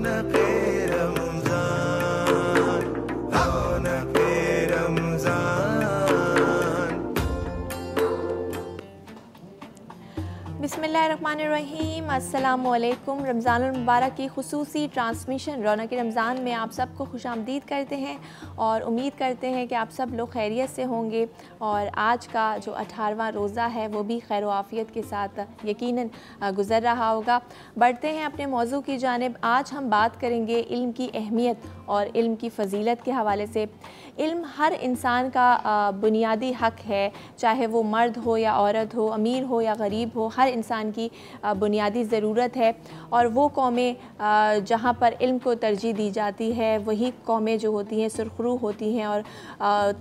रौनक़े रमज़ान, रौनक़े रमज़ान। बिस्मिल्लाहिर्रहमानिर्रहीम, अस्सलामुअलैकुम। रमज़ानुल मुबारक की खुसूसी ट्रांसमिशन रौनक़े रमज़ान में आप सबको खुशामदीद करते हैं और उम्मीद करते हैं कि आप सब लोग खैरियत से होंगे और आज का जो 18वां रोज़ा है वो भी खैर आफ़ियत के साथ यकीनन गुज़र रहा होगा। बढ़ते हैं अपने मौजू की जानिब। आज हम बात करेंगे इल्म की अहमियत और इल्म की फ़जीलत के हवाले से। इल्म हर इंसान का बुनियादी हक़ है, चाहे वो मर्द हो या औरत हो, अमीर हो या गरीब हो, हर इंसान की बुनियादी ज़रूरत है। और वो कौमें जहाँ पर इल्म को तरजीह दी जाती है वही कौमें जो होती हैं सुरखरू होती हैं और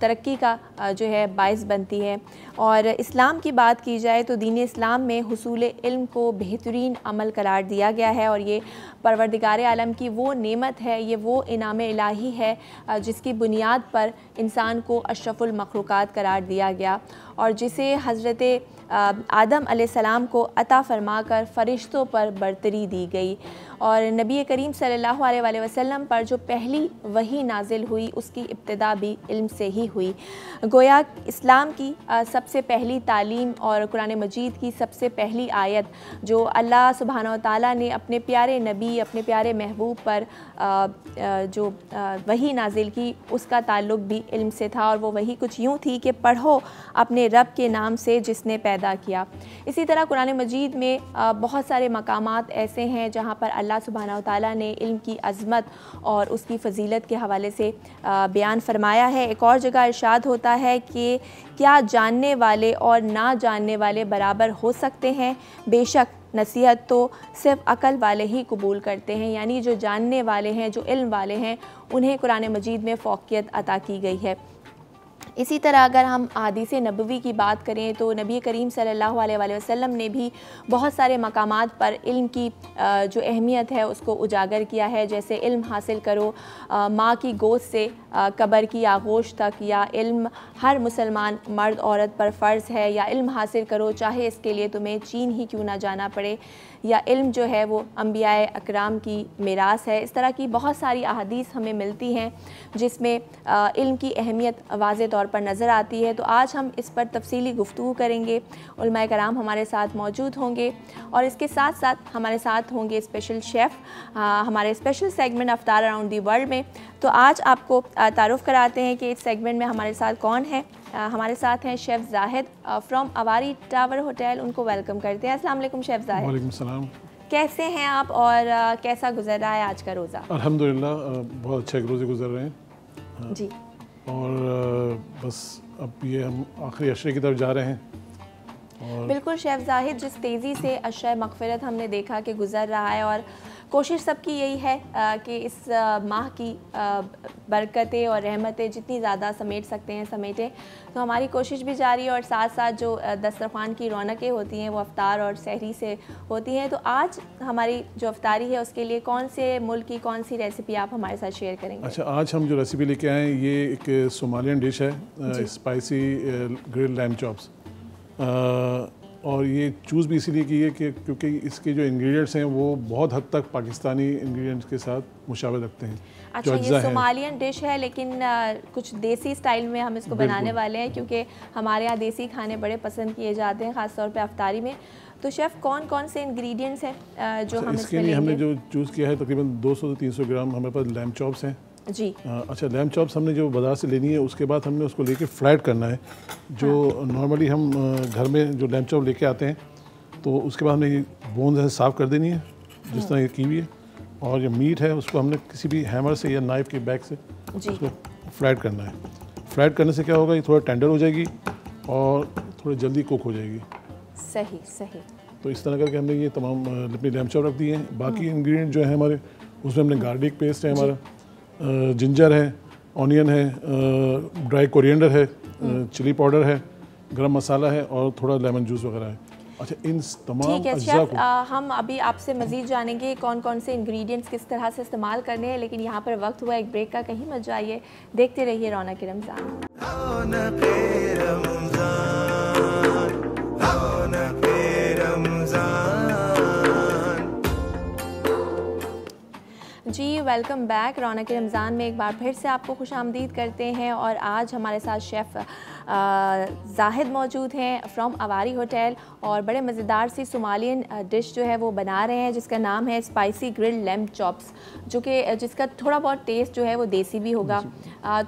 तरक्की का जो है बाइस बनती है। और इस्लाम की बात की जाए तो दीन इस्लाम में हुसूल इल्म को बेहतरीन अमल करार दिया गया है और ये परवरदिगार आलम की वो नेमत है, ये वो इनाम इलाही है जिसकी बुनियाद पर इंसान को अशरफुल मखलूक़ात करार दिया गया और जिसे हज़रत आदम अलैहिस्सलाम को अता फ़रमाकर फ़रिश्तों पर बरतरी दी गई। और नबी करीम सल्लल्लाहु अलैहि वसल्लम पर जो पहली वही नाजिल हुई उसकी इब्तिदा भी इल्म से ही हुई। गोया इस्लाम की सबसे पहली तालीम और कुरान मजीद की सबसे पहली आयत जो अल्लाह सुब्हानहू व तआला ने अपने प्यारे नबी, अपने प्यारे महबूब पर जो वही नाजिल की उसका ताल्लुक़ भी इल्म से था और वो वही कुछ यूँ थी कि पढ़ो अपने रब के नाम से जिसने पैदा किया। इसी तरह कुरान मजीद में बहुत सारे मकामात ऐसे हैं जहाँ पर अल्लाह सुब्हानहू व तआला ने इल्म की अज़मत और उसकी फ़जीलत के हवाले से बयान फ़रमाया है। एक और जगह इरशाद होता है कि क्या जानने वाले और ना जानने वाले बराबर हो सकते हैं? बेशक नसीहत तो सिर्फ़ अक़ल वाले ही कबूल करते हैं, यानी जो जानने वाले हैं, जो इल्म वाले हैं, उन्हें कुरान मजीद में फ़ौक़ियत अता की गई है। इसी तरह अगर हम हदीस नबवी की बात करें तो नबी करीम सल्लल्लाहु अलैहि वसल्लम ने भी बहुत सारे मकामात पर इल्म की जो अहमियत है उसको उजागर किया है। जैसे इल्म हासिल करो माँ की गोद से कब्र की आगोश तक, या इल्म हर मुसलमान मर्द औरत पर फ़र्ज़ है, या इल्म हासिल करो चाहे इसके लिए तुम्हें चीन ही क्यों ना जाना पड़े, या इल्म जो है वो अंबियाए अकराम की मीरास है। इस तरह की बहुत सारी अहादीस हमें मिलती हैं जिसमें इल्म की अहमियत वाज़े तौर पर नज़र आती है। तो आज हम इस पर तफसीली गुफ्तगू करेंगे। उलमाए कराम हमारे साथ मौजूद होंगे और इसके साथ साथ हमारे साथ होंगे स्पेशल शेफ़ हमारे स्पेशल सेगमेंट अफ्तार अराउंड दी वर्ल्ड में। तो आज आपको तारुफ़ कराते हैं कि इस सेगमेंट में हमारे साथ कौन है। हमारे साथ हैं chef Zahid from Avari tower hotel, उनको वेलकम करते हैं। अस्सलाम वालेकुम शेफ़ ज़ाहिद। वालेकुम सलाम। कैसे हैं आप और कैसा गुजर रहा है आज का रोज़ा? अल्हम्दुलिल्लाह बहुत अच्छे रोज़े गुजर रहे हैं जी। और बस अब ये हम आखिरी अशरे की तरफ जा रहे हैं। और बिल्कुल शेफ़ ज़ाहिद, जिस तेज़ी से अशरे मग़फ़िरत हमने देखा कि गुज़र रहा है और कोशिश सबकी यही है कि इस माह की बरकतें और रहमतें जितनी ज़्यादा समेट सकते हैं समेटें। तो हमारी कोशिश भी जारी है और साथ साथ जो दस्तरख़्वान की रौनकें होती हैं वो अफ्तार और सहरी से होती हैं। तो आज हमारी जो अफ्तारी है उसके लिए कौन से मुल्क की कौन सी रेसिपी आप हमारे साथ शेयर करेंगे? अच्छा, आज हम जो रेसिपी लेके आए हैं ये एक सोमालियन डिश है, स्पाइसी ग्रिल्ड लैम्ब चॉप्स। और ये चूज़ भी इसीलिए की है कि क्योंकि इसके जो इंग्रेडिएंट्स हैं वो बहुत हद तक पाकिस्तानी इंग्रेडिएंट्स के साथ मुशाबत रखते हैं। अच्छा, ये सोमालियन डिश है लेकिन कुछ देसी स्टाइल में हम इसको बनाने वाले हैं क्योंकि हमारे यहाँ देसी खाने बड़े पसंद किए जाते हैं ख़ास तौर पे अफ्तारी में। तो शेफ़ कौन कौन से इंग्रेडिएंट्स हैं जो हम इसके लिए हमने जो चूज़ किया है तकरीबन 200 से 300 ग्राम हमारे पास लैम्ब चॉप्स हैं जी। अच्छा, लैम्ब चॉप्स हमने जो बाज़ार से लेनी है उसके बाद हमने उसको लेके फ्राइड करना है। जो नॉर्मली हम घर में जो लैम्ब चॉप लेके आते हैं तो उसके बाद हमें बोन्स है साफ़ कर देनी है जिस तरह ये की हुई है, और जो मीट है उसको हमने किसी भी हैमर से या नाइफ़ के बैग से उसको फ्राइड करना है। फ्राइड करने से क्या होगा, ये थोड़ा टेंडर हो जाएगी और थोड़ी जल्दी कुक हो जाएगी। सही सही। तो इस तरह करके हमने ये तमाम अपनी लैम्ब चॉप रख दिए हैं। बाकी इंग्रेडिएंट जो है हमारे उसमें हमने गार्लिक पेस्ट है, हमारा जिंजर है, ऑनियन है, ड्राई कोरिएंडर है, चिली पाउडर है, गरम मसाला है और थोड़ा लेमन जूस वगैरह है। अच्छा, इन तमाम अज्जा को हम अभी आपसे मज़ीद जानेंगे कौन कौन से इंग्रेडिएंट्स किस तरह से इस्तेमाल करने हैं, लेकिन यहाँ पर वक्त हुआ एक ब्रेक का, कहीं मत जाइए, देखते रहिए रौनक रमज़ान। जी वेलकम बैक। रौनक रमज़ान में एक बार फिर से आपको खुशामदीद करते हैं और आज हमारे साथ शेफ़ जाहिद मौजूद हैं फ्रॉम अवारी होटल और बड़े मज़ेदार सी सोमालियन डिश जो है वो बना रहे हैं जिसका नाम है स्पाइसी ग्रिल्ड लैम्ब चॉप्स, जो कि जिसका थोड़ा बहुत टेस्ट जो है वो देसी भी होगा।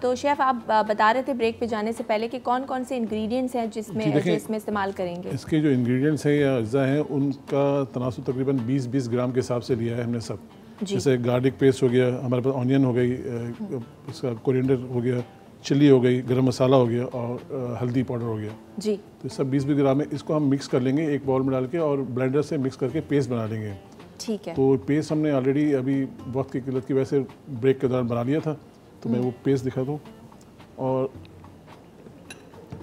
तो शेफ़ आप बता रहे थे ब्रेक पे जाने से पहले कि कौन कौन से इंग्रेडिएंट्स हैं जिसमें इस्तेमाल करेंगे। इसके जो इंग्रेडिएंट्स हैं या अज्जा हैं उनका तनासुब तकरीबन 20-20 ग्राम के हिसाब से लिया है हमने सब। जैसे गार्लिक पेस्ट हो गया, हमारे पास ऑनियन हो गई, इसका कोरिएंडर हो गया, चिल्ली हो गई, गरम मसाला हो गया और हल्दी पाउडर हो गया जी। तो सब 20-20 ग्राम है। इसको हम मिक्स कर लेंगे एक बाउल में डाल के और ब्लेंडर से मिक्स करके पेस्ट बना लेंगे। ठीक है। तो पेस्ट हमने ऑलरेडी अभी वक्त की किल्लत की वजह से ब्रेक के दौरान बना लिया था, तो मैं वो पेस्ट दिखा दूँ। और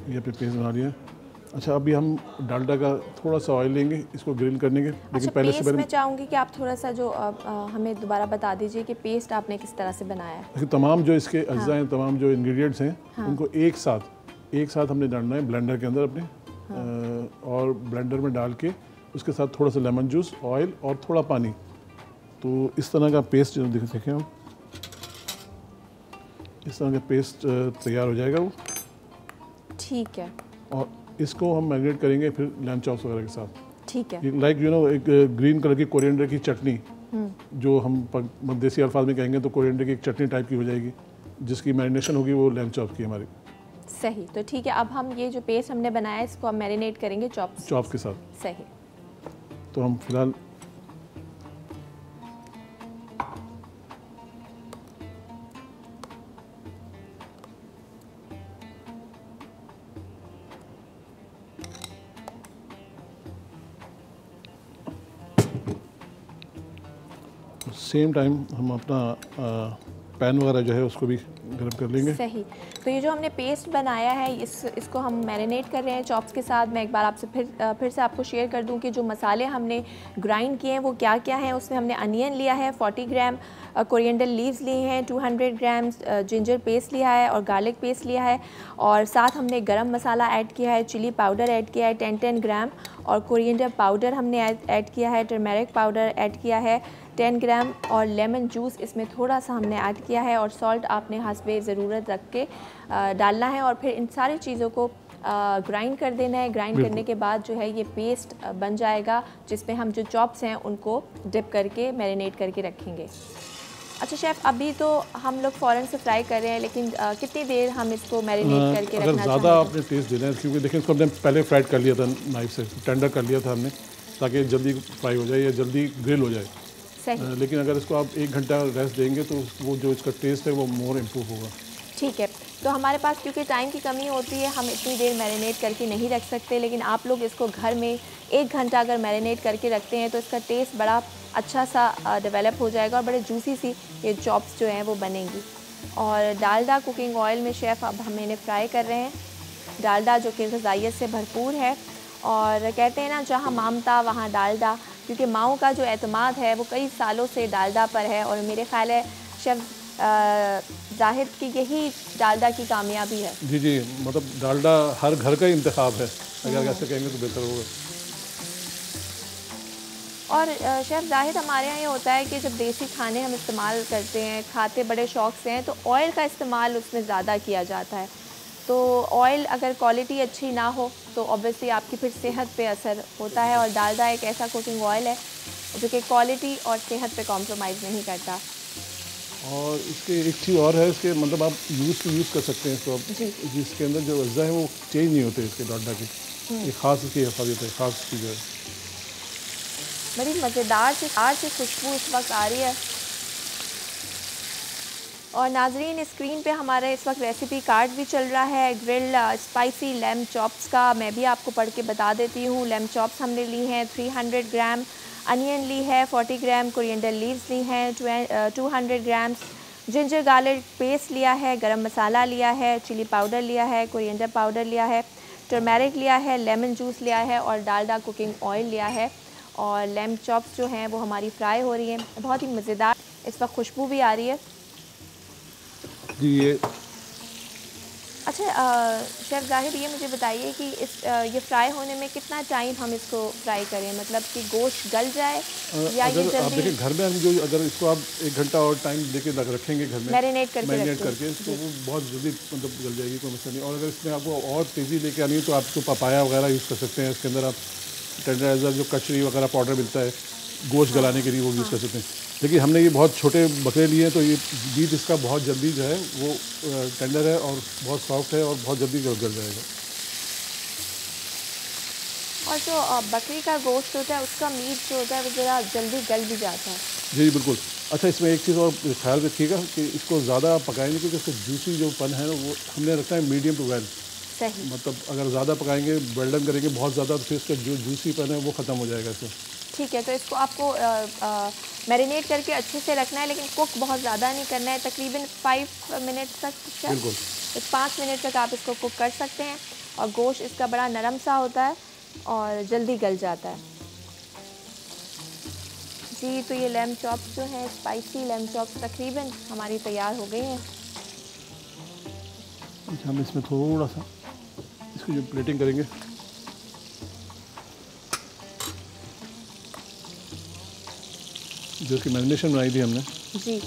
ये पे पेस्ट बना लिया। अच्छा, अभी हम डालडा का थोड़ा सा ऑयल लेंगे इसको ग्रिल करने के। लेकिन पहले से मैं चाहूँगी कि आप थोड़ा सा जो हमें दोबारा बता दीजिए कि पेस्ट आपने किस तरह से बनाया है। तमाम जो इसके अज्जा हैं, तमाम जो इंग्रेडिएंट्स हैं उनको एक साथ हमने डालना है ब्लेंडर के अंदर अपने। और ब्लेंडर में डाल के उसके साथ थोड़ा सा लेमन जूस, ऑयल और थोड़ा पानी, तो इस तरह का पेस्ट जो देखें हम, इस तरह का पेस्ट तैयार हो जाएगा वो। ठीक है। और इसको हम मैरिनेट करेंगे फिर लैम्ब चॉप्स वगैरह के साथ। ठीक है। लाइक एक ग्रीन कलर की कोरिएंडर की चटनी, जो हम देसी अल्फाज में कहेंगे तो कोरिएंडर की एक चटनी टाइप की हो जाएगी, जिसकी मैरिनेशन होगी वो लैम्ब चॉप्स की हमारी। सही। तो ठीक है, अब हम ये जो पेस्ट हमने बनाया है इसको हम मैरिनेट करेंगे चॉप्स के साथ। सही। तो हम फिलहाल सेम टाइम हम अपना पैन वगैरह जो है उसको भी गर्म कर लेंगे। सही। तो ये जो हमने पेस्ट बनाया है इसको हम मैरिनेट कर रहे हैं चॉप्स के साथ। मैं एक बार आपसे फिर से आपको शेयर कर दूं कि जो मसाले हमने ग्राइंड किए हैं वो क्या क्या हैं। उसमें हमने अनियन लिया है 40 ग्राम, कोरिएंडर लीव्स लिए हैं 200 ग्राम, जिंजर पेस्ट लिया है और गार्लिक पेस्ट लिया है, और साथ हमने गरम मसाला ऐड किया है, चिली पाउडर ऐड किया है 10 ग्राम, और कोरिएंडर पाउडर हमने ऐड किया है, टर्मेरिक पाउडर ऐड किया है 10 ग्राम, और लेमन जूस इसमें थोड़ा सा हमने ऐड किया है, और सॉल्ट आपने हस्बे ज़रूरत रख के डालना है। और फिर इन सारी चीज़ों को ग्राइंड कर देना है। ग्राइंड करने के बाद जो है ये पेस्ट बन जाएगा, जिसमें हम जो चॉप्स हैं उनको डिप करके मैरिनेट करके रखेंगे। अच्छा शेफ़, अभी तो हम लोग फ़ौरन से फ्राई कर रहे हैं, लेकिन कितनी देर हम इसको मैरिनेट करके रखना चाहिए? ज़्यादा आपने टेस्ट देना है, क्योंकि देखिए इसको हमने पहले फ्राइड कर लिया था नाइफ से, टेंडर कर लिया था हमने, ताकि जल्दी फ्राई हो जाए या जल्दी ग्रिल हो जाए। सही। लेकिन अगर इसको आप 1 घंटा रेस्ट देंगे तो वो जो इसका टेस्ट है वो मोर इम्प्रूव होगा। ठीक है। तो हमारे पास क्योंकि टाइम की कमी होती है, हम इतनी देर मैरिनेट करके नहीं रख सकते, लेकिन आप लोग इसको घर में 1 घंटा अगर मैरिनेट करके रखते हैं तो इसका टेस्ट बड़ा अच्छा सा डेवलप हो जाएगा और बड़े जूसी सी ये चॉप्स जो हैं वो बनेंगी। और डालडा कुकिंग ऑयल में शेफ़ अब हम इन्हें फ्राई कर रहे हैं। डालडा जो कि ग़िज़ाइयत से भरपूर है, और कहते हैं ना जहाँ मामता वहाँ डालडा, क्योंकि माओं का जो एतमाद है वो कई सालों से डालडा पर है, और मेरे ख्याल है शेफ़ जाहिद की यही डालडा की कामयाबी है। जी जी, मतलब डालडा हर घर का ही इंतखाब है, अगर ऐसे कहेंगे तो बेहतर होगा। और शेफ़ जाहिद, हमारे यहाँ ये होता है कि जब देसी खाने हम इस्तेमाल करते हैं, खाते बड़े शौक़ से हैं, तो ऑयल का इस्तेमाल उसमें ज़्यादा किया जाता है। तो ऑयल अगर क्वालिटी अच्छी ना हो तो ऑब्वियसली आपकी फिर सेहत पे असर होता है, और डालडा एक ऐसा कुकिंग ऑयल है जो कि क्वालिटी और सेहत पे कॉम्प्रोमाइज़ नहीं करता। और इसके एक चीज़ और है, इसके मतलब आप यूज़ कर सकते हैं इसको, जिसके अंदर जो अज्जा है वो चेंज नहीं होते इसके डालडा के, एक ख़ास इसकी हिफाजत है, ख़ास चीज़ है। बड़ी मज़ेदार सी खुशबू इस वक्त आ रही है। और नाजरीन, स्क्रीन पे हमारा इस वक्त रेसिपी कार्ड भी चल रहा है ग्रिल्ड स्पाइसी लैम्ब चॉप्स का। मैं भी आपको पढ़ के बता देती हूँ। लैम्ब चॉप्स हमने ली हैं 300 ग्राम, अनियन ली है 40 ग्राम, कोरिएंडर लीव्स ली हैं 200 ग्राम, जिंजर गार्लिक पेस्ट लिया है, गरम मसाला लिया है, चिली पाउडर लिया है, कोरिएंडर पाउडर लिया है, टर्मेरिक लिया है, लेमन जूस लिया है, और डालडा कुकिंग ऑयल लिया है। और लैम्ब चॉप्स जो हैं वो हमारी फ्राई हो रही हैं, बहुत ही मज़ेदार इस वक्त खुशबू भी आ रही है। जी ये अच्छा शेफ़ ज़ाहिद, ये मुझे बताइए कि ये फ्राई होने में कितना टाइम हम इसको फ्राई करें, मतलब कि गोश्त गल जाए या ये अगर आप जल्दी देखिए घर में हम जो अगर इसको आप 1 घंटा और टाइम देके रखेंगे घर में मैरिनेट मैरिनेट करके करके तो वो बहुत जल्दी मतलब गल जाएगी, कोई मसला नहीं। और अगर इसमें आपको और तेज़ी लेके आनी है तो आप इसको पपाया वगैरह यूज़ कर सकते हैं। इसके अंदर आप टेंडराइज़र जो कचरी वगैरह पाउडर मिलता है गोश्त गलाने के लिए वो यूज़ कर सकते हैं। लेकिन हमने ये बहुत छोटे बकरे लिए हैं तो ये बीफ इसका बहुत जल्दी जो है वो टेंडर है और बहुत सॉफ्ट है और बहुत जल्दी गल जाएगा। और जो बकरी का गोश्त होता है उसका मीट जो होता है वो ज़रा जल्दी गल भी जाता है। जी बिल्कुल। अच्छा, इसमें एक चीज़ और ख्याल रखिएगा कि इसको ज़्यादा पकाएंगे क्योंकि इसका जूसी जो पन है वो हमने रखना है मीडियम टू वेल। सही। मतलब अगर ज़्यादा पकाएंगे वेल्डन करेंगे बहुत ज़्यादा तो फिर इसका जो जूसी पन है वो ख़त्म हो जाएगा इसमें। ठीक है, तो इसको आपको मैरिनेट करके अच्छे से रखना है, लेकिन कुक बहुत ज़्यादा नहीं करना है, तकरीबन 5 मिनट तक। बिल्कुल। तो 5 मिनट तक आप इसको कुक कर सकते हैं और गोश्त इसका बड़ा नरम सा होता है और जल्दी गल जाता है। जी, तो ये लैम्ब चॉप्स जो हैं, स्पाइसी लैम्ब चॉप्स तकरीबन हमारी तैयार हो गई हैं। अच्छा, हम इसमें थोड़ा सा इसकी जो प्लेटिंग करेंगे जो इसकी मैरिनेशन बनाई थी हमने जी,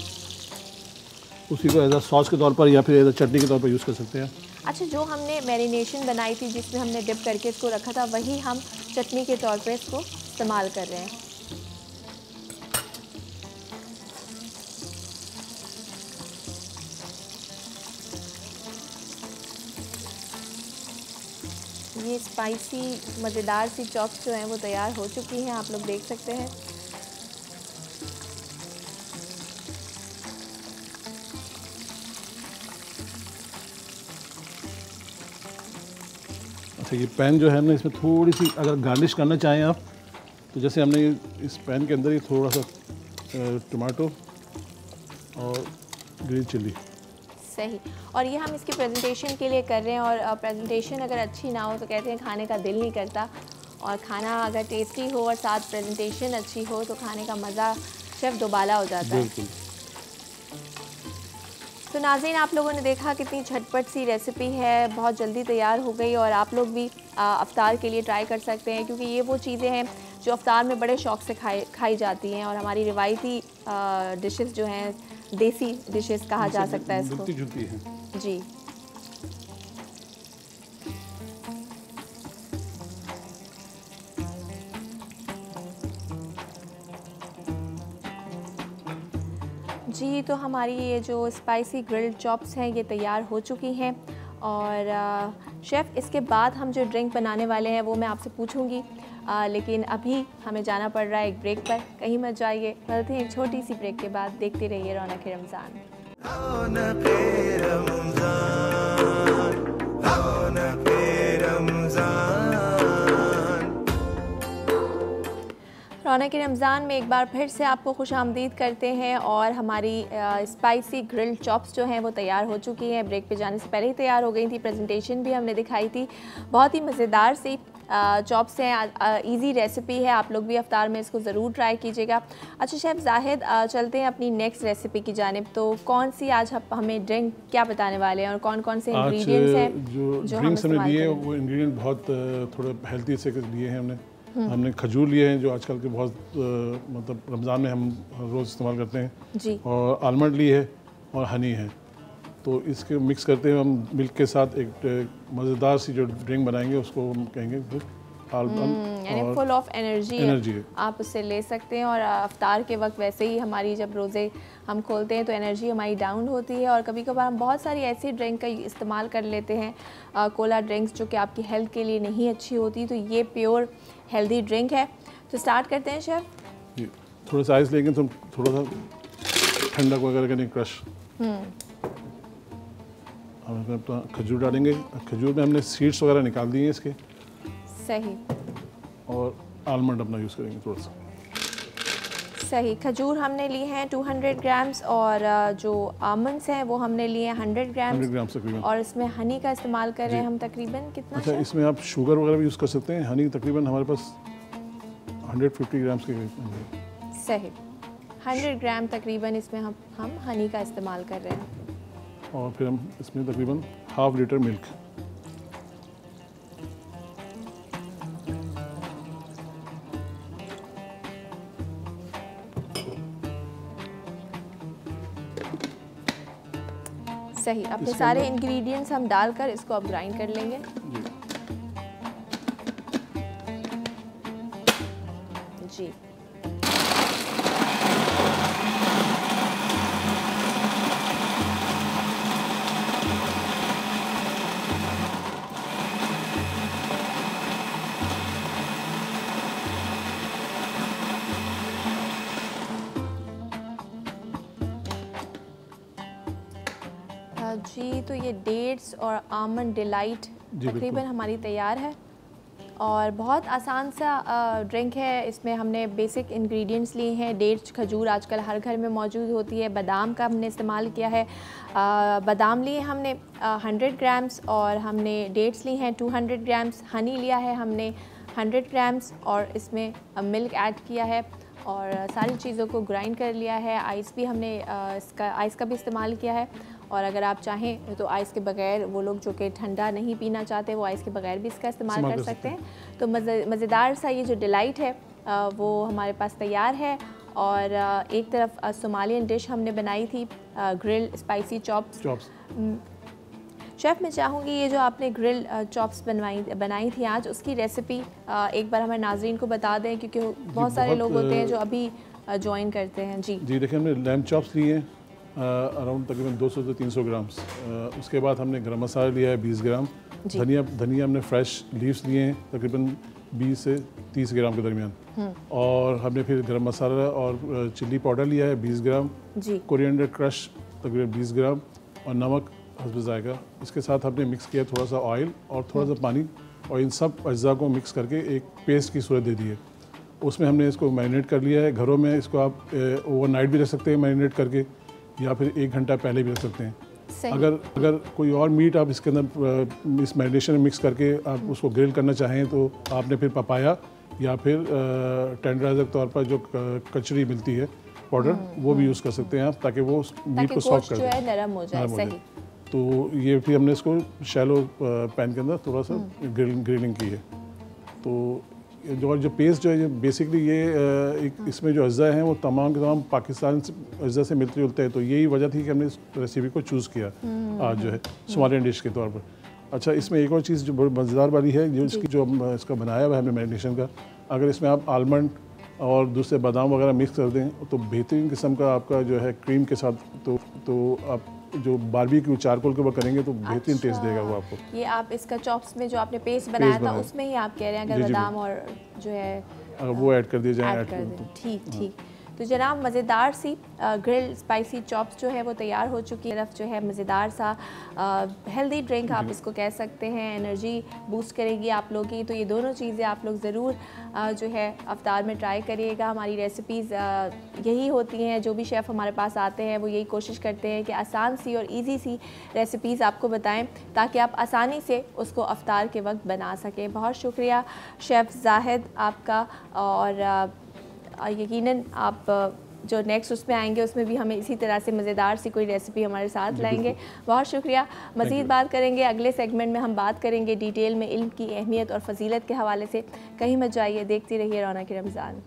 उसी को एज आ सॉस के तौर पर या फिर एज आ चटनी के तौर पर यूज़ कर सकते हैं। अच्छा, जो हमने मैरिनेशन बनाई थी जिसमें हमने डिप करके इसको रखा था वही हम चटनी के तौर पे इसको इस्तेमाल कर रहे हैं। ये स्पाइसी मज़ेदार सी चॉप्स जो हैं वो तैयार हो चुकी हैं, आप लोग देख सकते हैं। अच्छा, ये पैन जो है हमने इसमें थोड़ी सी अगर गार्निश करना चाहें आप तो जैसे हमने इस पैन के अंदर ही थोड़ा सा टमाटो और ग्रीन चिल्ली। सही। और ये हम इसकी प्रेजेंटेशन के लिए कर रहे हैं और प्रेजेंटेशन अगर अच्छी ना हो तो कहते हैं खाने का दिल नहीं करता, और खाना अगर टेस्टी हो और साथ प्रेजेंटेशन अच्छी हो तो खाने का मज़ा शेफ़ दोबाला हो जाता है। बिल्कुल। तो नाज़रीन, आप लोगों ने देखा कितनी झटपट सी रेसिपी है, बहुत जल्दी तैयार हो गई और आप लोग भी अफ्तार के लिए ट्राई कर सकते हैं, क्योंकि ये वो चीज़ें हैं जो अफ्तार में बड़े शौक़ से खाई जाती हैं और हमारी रिवायती डिशेस जो हैं, देसी डिशेस कहा जा सकता है इसको। मिलती-जुलती हैं। जी। जी, तो हमारी ये जो स्पाइसी ग्रिल्ड चॉप्स हैं ये तैयार हो चुकी हैं और शेफ़ इसके बाद हम जो ड्रिंक बनाने वाले हैं वो मैं आपसे पूछूंगी, लेकिन अभी हमें जाना पड़ रहा है एक ब्रेक पर। कहीं मत जाइए, मिलते हैं एक छोटी सी ब्रेक के बाद। देखते रहिए रौनक रमज़ान। रौनक रमज़ान में एक बार फिर से आपको खुशामदीद करते हैं और हमारी स्पाइसी ग्रिल्ड चॉप्स जो हैं वो तैयार हो चुकी हैं। ब्रेक पे जाने से पहले ही तैयार हो गई थी, प्रेजेंटेशन भी हमने दिखाई थी। बहुत ही मज़ेदार सी चॉप्स हैं, इजी रेसिपी है, आप लोग भी अफ्तार में इसको ज़रूर ट्राई कीजिएगा। अच्छा शेफ़ ज़ाहिद, चलते हैं अपनी नेक्स्ट रेसिपी की जानिब। तो कौन सी आज हमें ड्रिंक क्या बताने वाले हैं और कौन कौन से इंग्रेडिएंट्स हैं जो ड्रिंक्स हमने लिए वो इंग्रेडिएंट बहुत थोड़े हेल्थी से लिए हैं हमने खजूर लिए हैं जो आजकल के बहुत मतलब रमज़ान में हम रोज़ इस्तेमाल करते हैं जी, और आलमंड ली है और हनी है। तो इसके मिक्स करते हुए हम मिल्क के साथ एक मज़ेदार सी जो ड्रिंक बनाएंगे उसको हम कहेंगे यानी फुल ऑफ एनर्जी है, आप उससे ले सकते हैं। और अफ्तार के वक्त वैसे ही हमारी जब रोज़े हम खोलते हैं तो एनर्जी हमारी डाउन होती है और कभी कभार हम बहुत सारी ऐसी ड्रिंक का इस्तेमाल कर लेते हैं, कोला ड्रिंक्स, जो कि आपकी हेल्थ के लिए नहीं अच्छी होती। तो ये प्योर हेल्दी ड्रिंक है। तो स्टार्ट करते हैं शेफ़। थोड़ा सा आइस लेंगे तो थोड़ा सा ठंडा वगैरह करने क्रश। हम तो खजूर डालेंगे, खजूर में हमने सीड्स वगैरह निकाल दिए हैं इसके। सही। और आलमंड अपना यूज़ करेंगे थोड़ा सा। सही। खजूर हमने ली हैं 200 ग्राम्स और जो आमंड्स हैं वो हमने लिए हैं 100 ग्राम्स तकरीबन। और इसमें हनी का इस्तेमाल कर रहे हैं हम तकरीबन कितना? अच्छा, इसमें आप शुगर वगैरह भी यूज़ कर सकते हैं। हनी तकरीबन हमारे पास 150 ग्राम्स के। सही, 100 ग्राम तकरीबन इसमें हम हनी का इस्तेमाल कर रहे हैं। और फिर हम इसमें तकरीबन ½ लीटर मिल्क। सही, अपने सारे इंग्रेडिएंट्स हम डालकर इसको अब ग्राइंड कर लेंगे। जी जी, तो ये डेट्स और आमंड डिलाइट तकरीबन हमारी तैयार है और बहुत आसान सा ड्रिंक है। इसमें हमने बेसिक इंग्रेडिएंट्स लिए हैं। डेट्स, खजूर आजकल हर घर में मौजूद होती है। बादाम का हमने इस्तेमाल किया है। बादाम लिए हमने 100 ग्राम्स और हमने डेट्स ली हैं 200 ग्राम्स। हनी लिया है हमने 100 ग्राम्स और इसमें मिल्क ऐड किया है और सारी चीज़ों को ग्राइंड कर लिया है। आइस भी हमने आइस का भी इस्तेमाल किया है और अगर आप चाहें तो आइस के बगैर, वो लोग जो कि ठंडा नहीं पीना चाहते वो आइस के बगैर भी इसका इस्तेमाल कर सकते हैं। तो मज़ेदार सा ये जो डिलाइट है वो हमारे पास तैयार है। और एक तरफ सोमालियन डिश हमने बनाई थी, ग्रिल स्पाइसी चॉप्स। शेफ़, मैं चाहूँगी ये जो आपने ग्रिल चॉप्स बनाई थी आज, उसकी रेसिपी एक बार हमारे नाज़रीन को बता दें, क्योंकि बहुत सारे लोग होते हैं जो अभी ज्वाइन करते हैं। जी देखिए, हमने लैम्ब चॉप्स लिए हैं अराउंड तकरीबन 200 से 300 ग्राम्स। उसके बाद हमने गरम मसाला लिया है 20 ग्राम। धनिया हमने फ्रेश लीव्स लिए हैं तकरीबन 20 से 30 ग्राम के दरमियान। और हमने फिर गरम मसाला और चिल्ली पाउडर लिया है 20 ग्राम। कोरिएंडर क्रश तकरीबन 20 ग्राम और नमक हस्ब जायका। इसके साथ हमने मिक्स किया थोड़ा सा ऑयल और थोड़ा सा पानी और इन सब अज्जा को मिक्स करके एक पेस्ट की सूरत दे दी है। उसमें हमने इसको मैरिनेट कर लिया है। घरों में इसको आप ओवरनाइट भी रख सकते हैं मैरिनेट करके, या फिर 1 घंटा पहले भी रख सकते हैं। अगर कोई और मीट आप इसके अंदर इस मैरिनेशन में मिक्स करके आप उसको ग्रिल करना चाहें तो आपने फिर पपाया या फिर टेंडराइजर के तौर पर जो कचरी मिलती है पाउडर, वो भी यूज़ कर सकते हैं आप, ताकि वो मीट को सॉफ्ट कर दे, नरम हो जाए। तो ये फिर हमने इसको शैलो पैन के अंदर थोड़ा सा ग्रिलिंग की है। तो जो पेस्ट जो है बेसिकली ये इसमें जो अज्जा हैं वो तमाम के तमाम पाकिस्तान से अज्जा से मिलते जुलते हैं। तो यही वजह थी कि हमने इस रेसिपी को चूज़ किया आज जो है सोमालियन डिश के तौर पर। अच्छा, इसमें एक और चीज़ जो बड़ी मज़ेदार वाली है, जो इसकी जो इसका बनाया हुआ है हमने मैरिनेशन का, अगर इसमें आप आलमंड और दूसरे बादाम वगैरह मिक्स कर दें तो बेहतरीन किस्म का आपका जो है क्रीम के साथ तो आप जो बारबेक्यू चारकोल के ऊपर करेंगे तो बेहतरीन टेस्ट देगा वो आपको। ये आप इसका चॉप्स में जो आपने पेस्ट बनाया था उसमें ही आप कह रहे हैं अगर बादाम और जो है अगर वो ऐड कर दिए जाए ठीक। तो जनाब, मज़ेदार सी ग्रिल स्पाइसी चॉप्स जो है वो तैयार हो चुकी है। तरफ जो है मज़ेदार सा हेल्दी ड्रिंक आप इसको कह सकते हैं, एनर्जी बूस्ट करेगी आप लोगों की। तो ये दोनों चीज़ें आप लोग ज़रूर जो है अफ्तार में ट्राई करिएगा। हमारी रेसिपीज़ यही होती हैं, जो भी शेफ़ हमारे पास आते हैं वो यही कोशिश करते हैं कि आसान सी और ईजी सी रेसिपीज़ आपको बताएं ताकि आप आसानी से उसको अफ्तार के वक्त बना सकें। बहुत शुक्रिया शेफ़ जाहिद आपका, और यकीनन आप जो नेक्स्ट उसमें आएंगे उसमें भी हमें इसी तरह से मज़ेदार सी कोई रेसिपी हमारे साथ लाएंगे। बहुत शुक्रिया। मज़ीद बात करेंगे अगले सेगमेंट में, हम बात करेंगे डिटेल में इल्म की अहमियत और फजीलत के हवाले से। कहीं मत जाइए, देखती रहिए रौनक रमज़ान।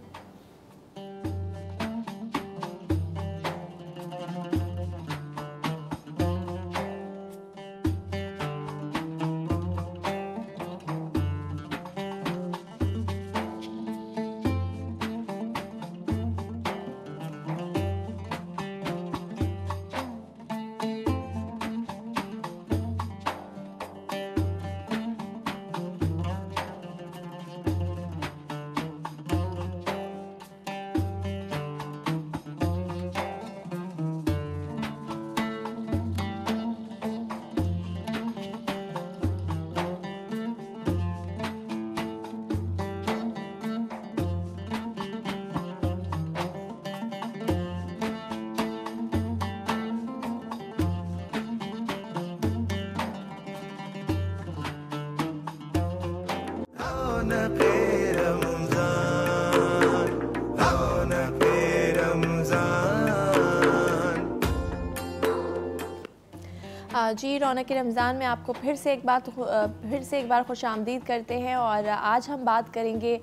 जी, रौनक रमज़ान में आपको फिर से एक बार खुशामदीद करते हैं और आज हम बात करेंगे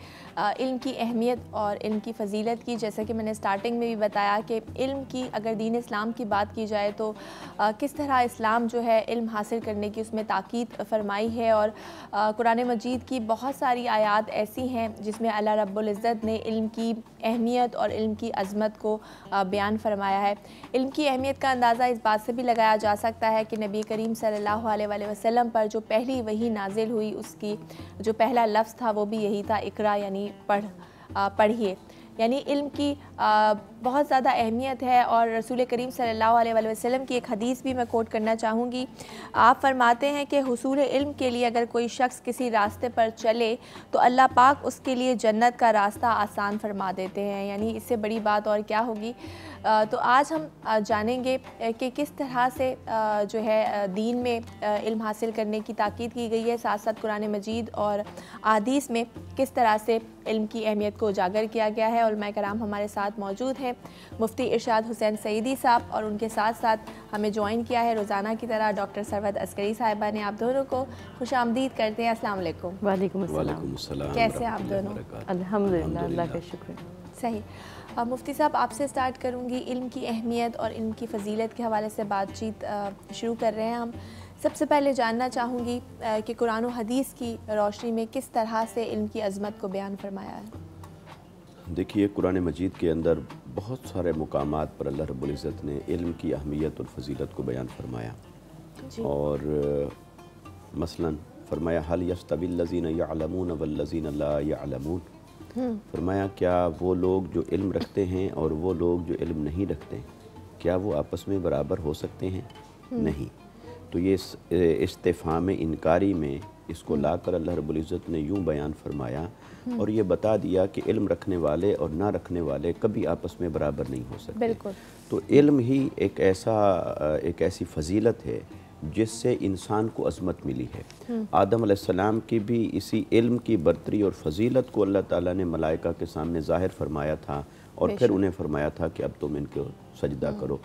इल्म की अहमियत और इल्म की फ़जीलत की। जैसा कि मैंने स्टार्टिंग में भी बताया कि इल्म की अगर दीन इस्लाम की बात की जाए तो किस तरह इस्लाम जो है इल्म हासिल करने की उसमें ताकीद फरमाई है और कुरान मजीद की बहुत सारी आयात ऐसी हैं जिसमें अल्लाह रब्बुल इज़्ज़त ने इल्म की अहमियत और इल्म की अज़मत को बयान फरमाया है। इल्म की अहमियत का अंदाज़ा इस बात से भी लगाया जा सकता है कि नबी करीम सल्लल्लाहु अलैहि वसल्लम पर जो पहली वही नाजिल हुई उसकी जो पहला लफ्ज़ था वो भी यही था, इकरा यानी पढ़िए। यानी इल्म की बहुत ज़्यादा अहमियत है और रसूल करीम सल्लल्लाहु अलैहि वसल्लम की एक हदीस भी मैं कोट करना चाहूँगी। आप फरमाते हैं कि हुसूल इल्म के लिए अगर कोई शख्स किसी रास्ते पर चले तो अल्लाह पाक उसके लिए जन्नत का रास्ता आसान फरमा देते हैं। यानी इससे बड़ी बात और क्या होगी। तो आज हम जानेंगे कि किस तरह से जो है दीन में इल्म हासिल करने की ताकीद की गई है, साथ साथ कुरान मजीद और अहादीस में किस तरह से इल्म की अहमियत को उजागर किया गया है। उलमा कराम हमारे साथ मौजूद हैं, मुफ्ती इरशाद हुसैन सईदी साहब, और उनके साथ साथ हमें ज्वाइन किया है रोज़ाना की तरह डॉक्टर सरवत अस्करी साहिबा ने। आप दोनों को खुशामदीद करते हैं। अस्सलाम वालेकुम। वालेकुम अस्सलाम। कैसे हैं आप दोनों? अल्हम्दुलिल्लाह, अल्लाह का शुक्र। सही। मुफ्ती साहब आपसे स्टार्ट करूँगी। इल्म की अहमियत और इल्म की फ़जीलत के हवाले से बातचीत शुरू कर रहे हैं हम। सबसे पहले जानना चाहूँगी कि कुरान और हदीस की रोशनी में किस तरह से इल्म की अज़मत को बयान फरमाया है। देखिए, कुरान मजीद के अंदर बहुत सारे मुकामात पर अल्लाह रब्बुल इज़्ज़त ने इल्म की अहमियत और फ़जीलत को बयान फरमाया। और मसलन फरमाया हल यस्तविल्लज़ीना यअलमून वल्लज़ीना ला यअलमून। फरमाया क्या वो लोग जो इल्म रखते हैं और वो लोग जो इल्म नहीं रखते, क्या वो आपस में बराबर हो सकते हैं? नहीं। तो ये इस्तिफ़हाम इनकारी में इसको लाकर अल्लाह रब्बुल इज़्ज़त ने यूँ बयान फरमाया और ये बता दिया कि इल्म रखने वाले और ना रखने वाले कभी आपस में बराबर नहीं हो सकते। बिल्कुल। तो इल्म ही एक ऐसी फ़जीलत है जिससे इंसान को अज़मत मिली है। आदम अलैहिस्सलाम की भी इसी इल्म की बरतरी और फ़जीलत को अल्लाह ताला ने मलाइका के सामने ज़ाहिर फरमाया था और फिर उन्हें फरमाया था कि अब तुम इनको सजदा करो।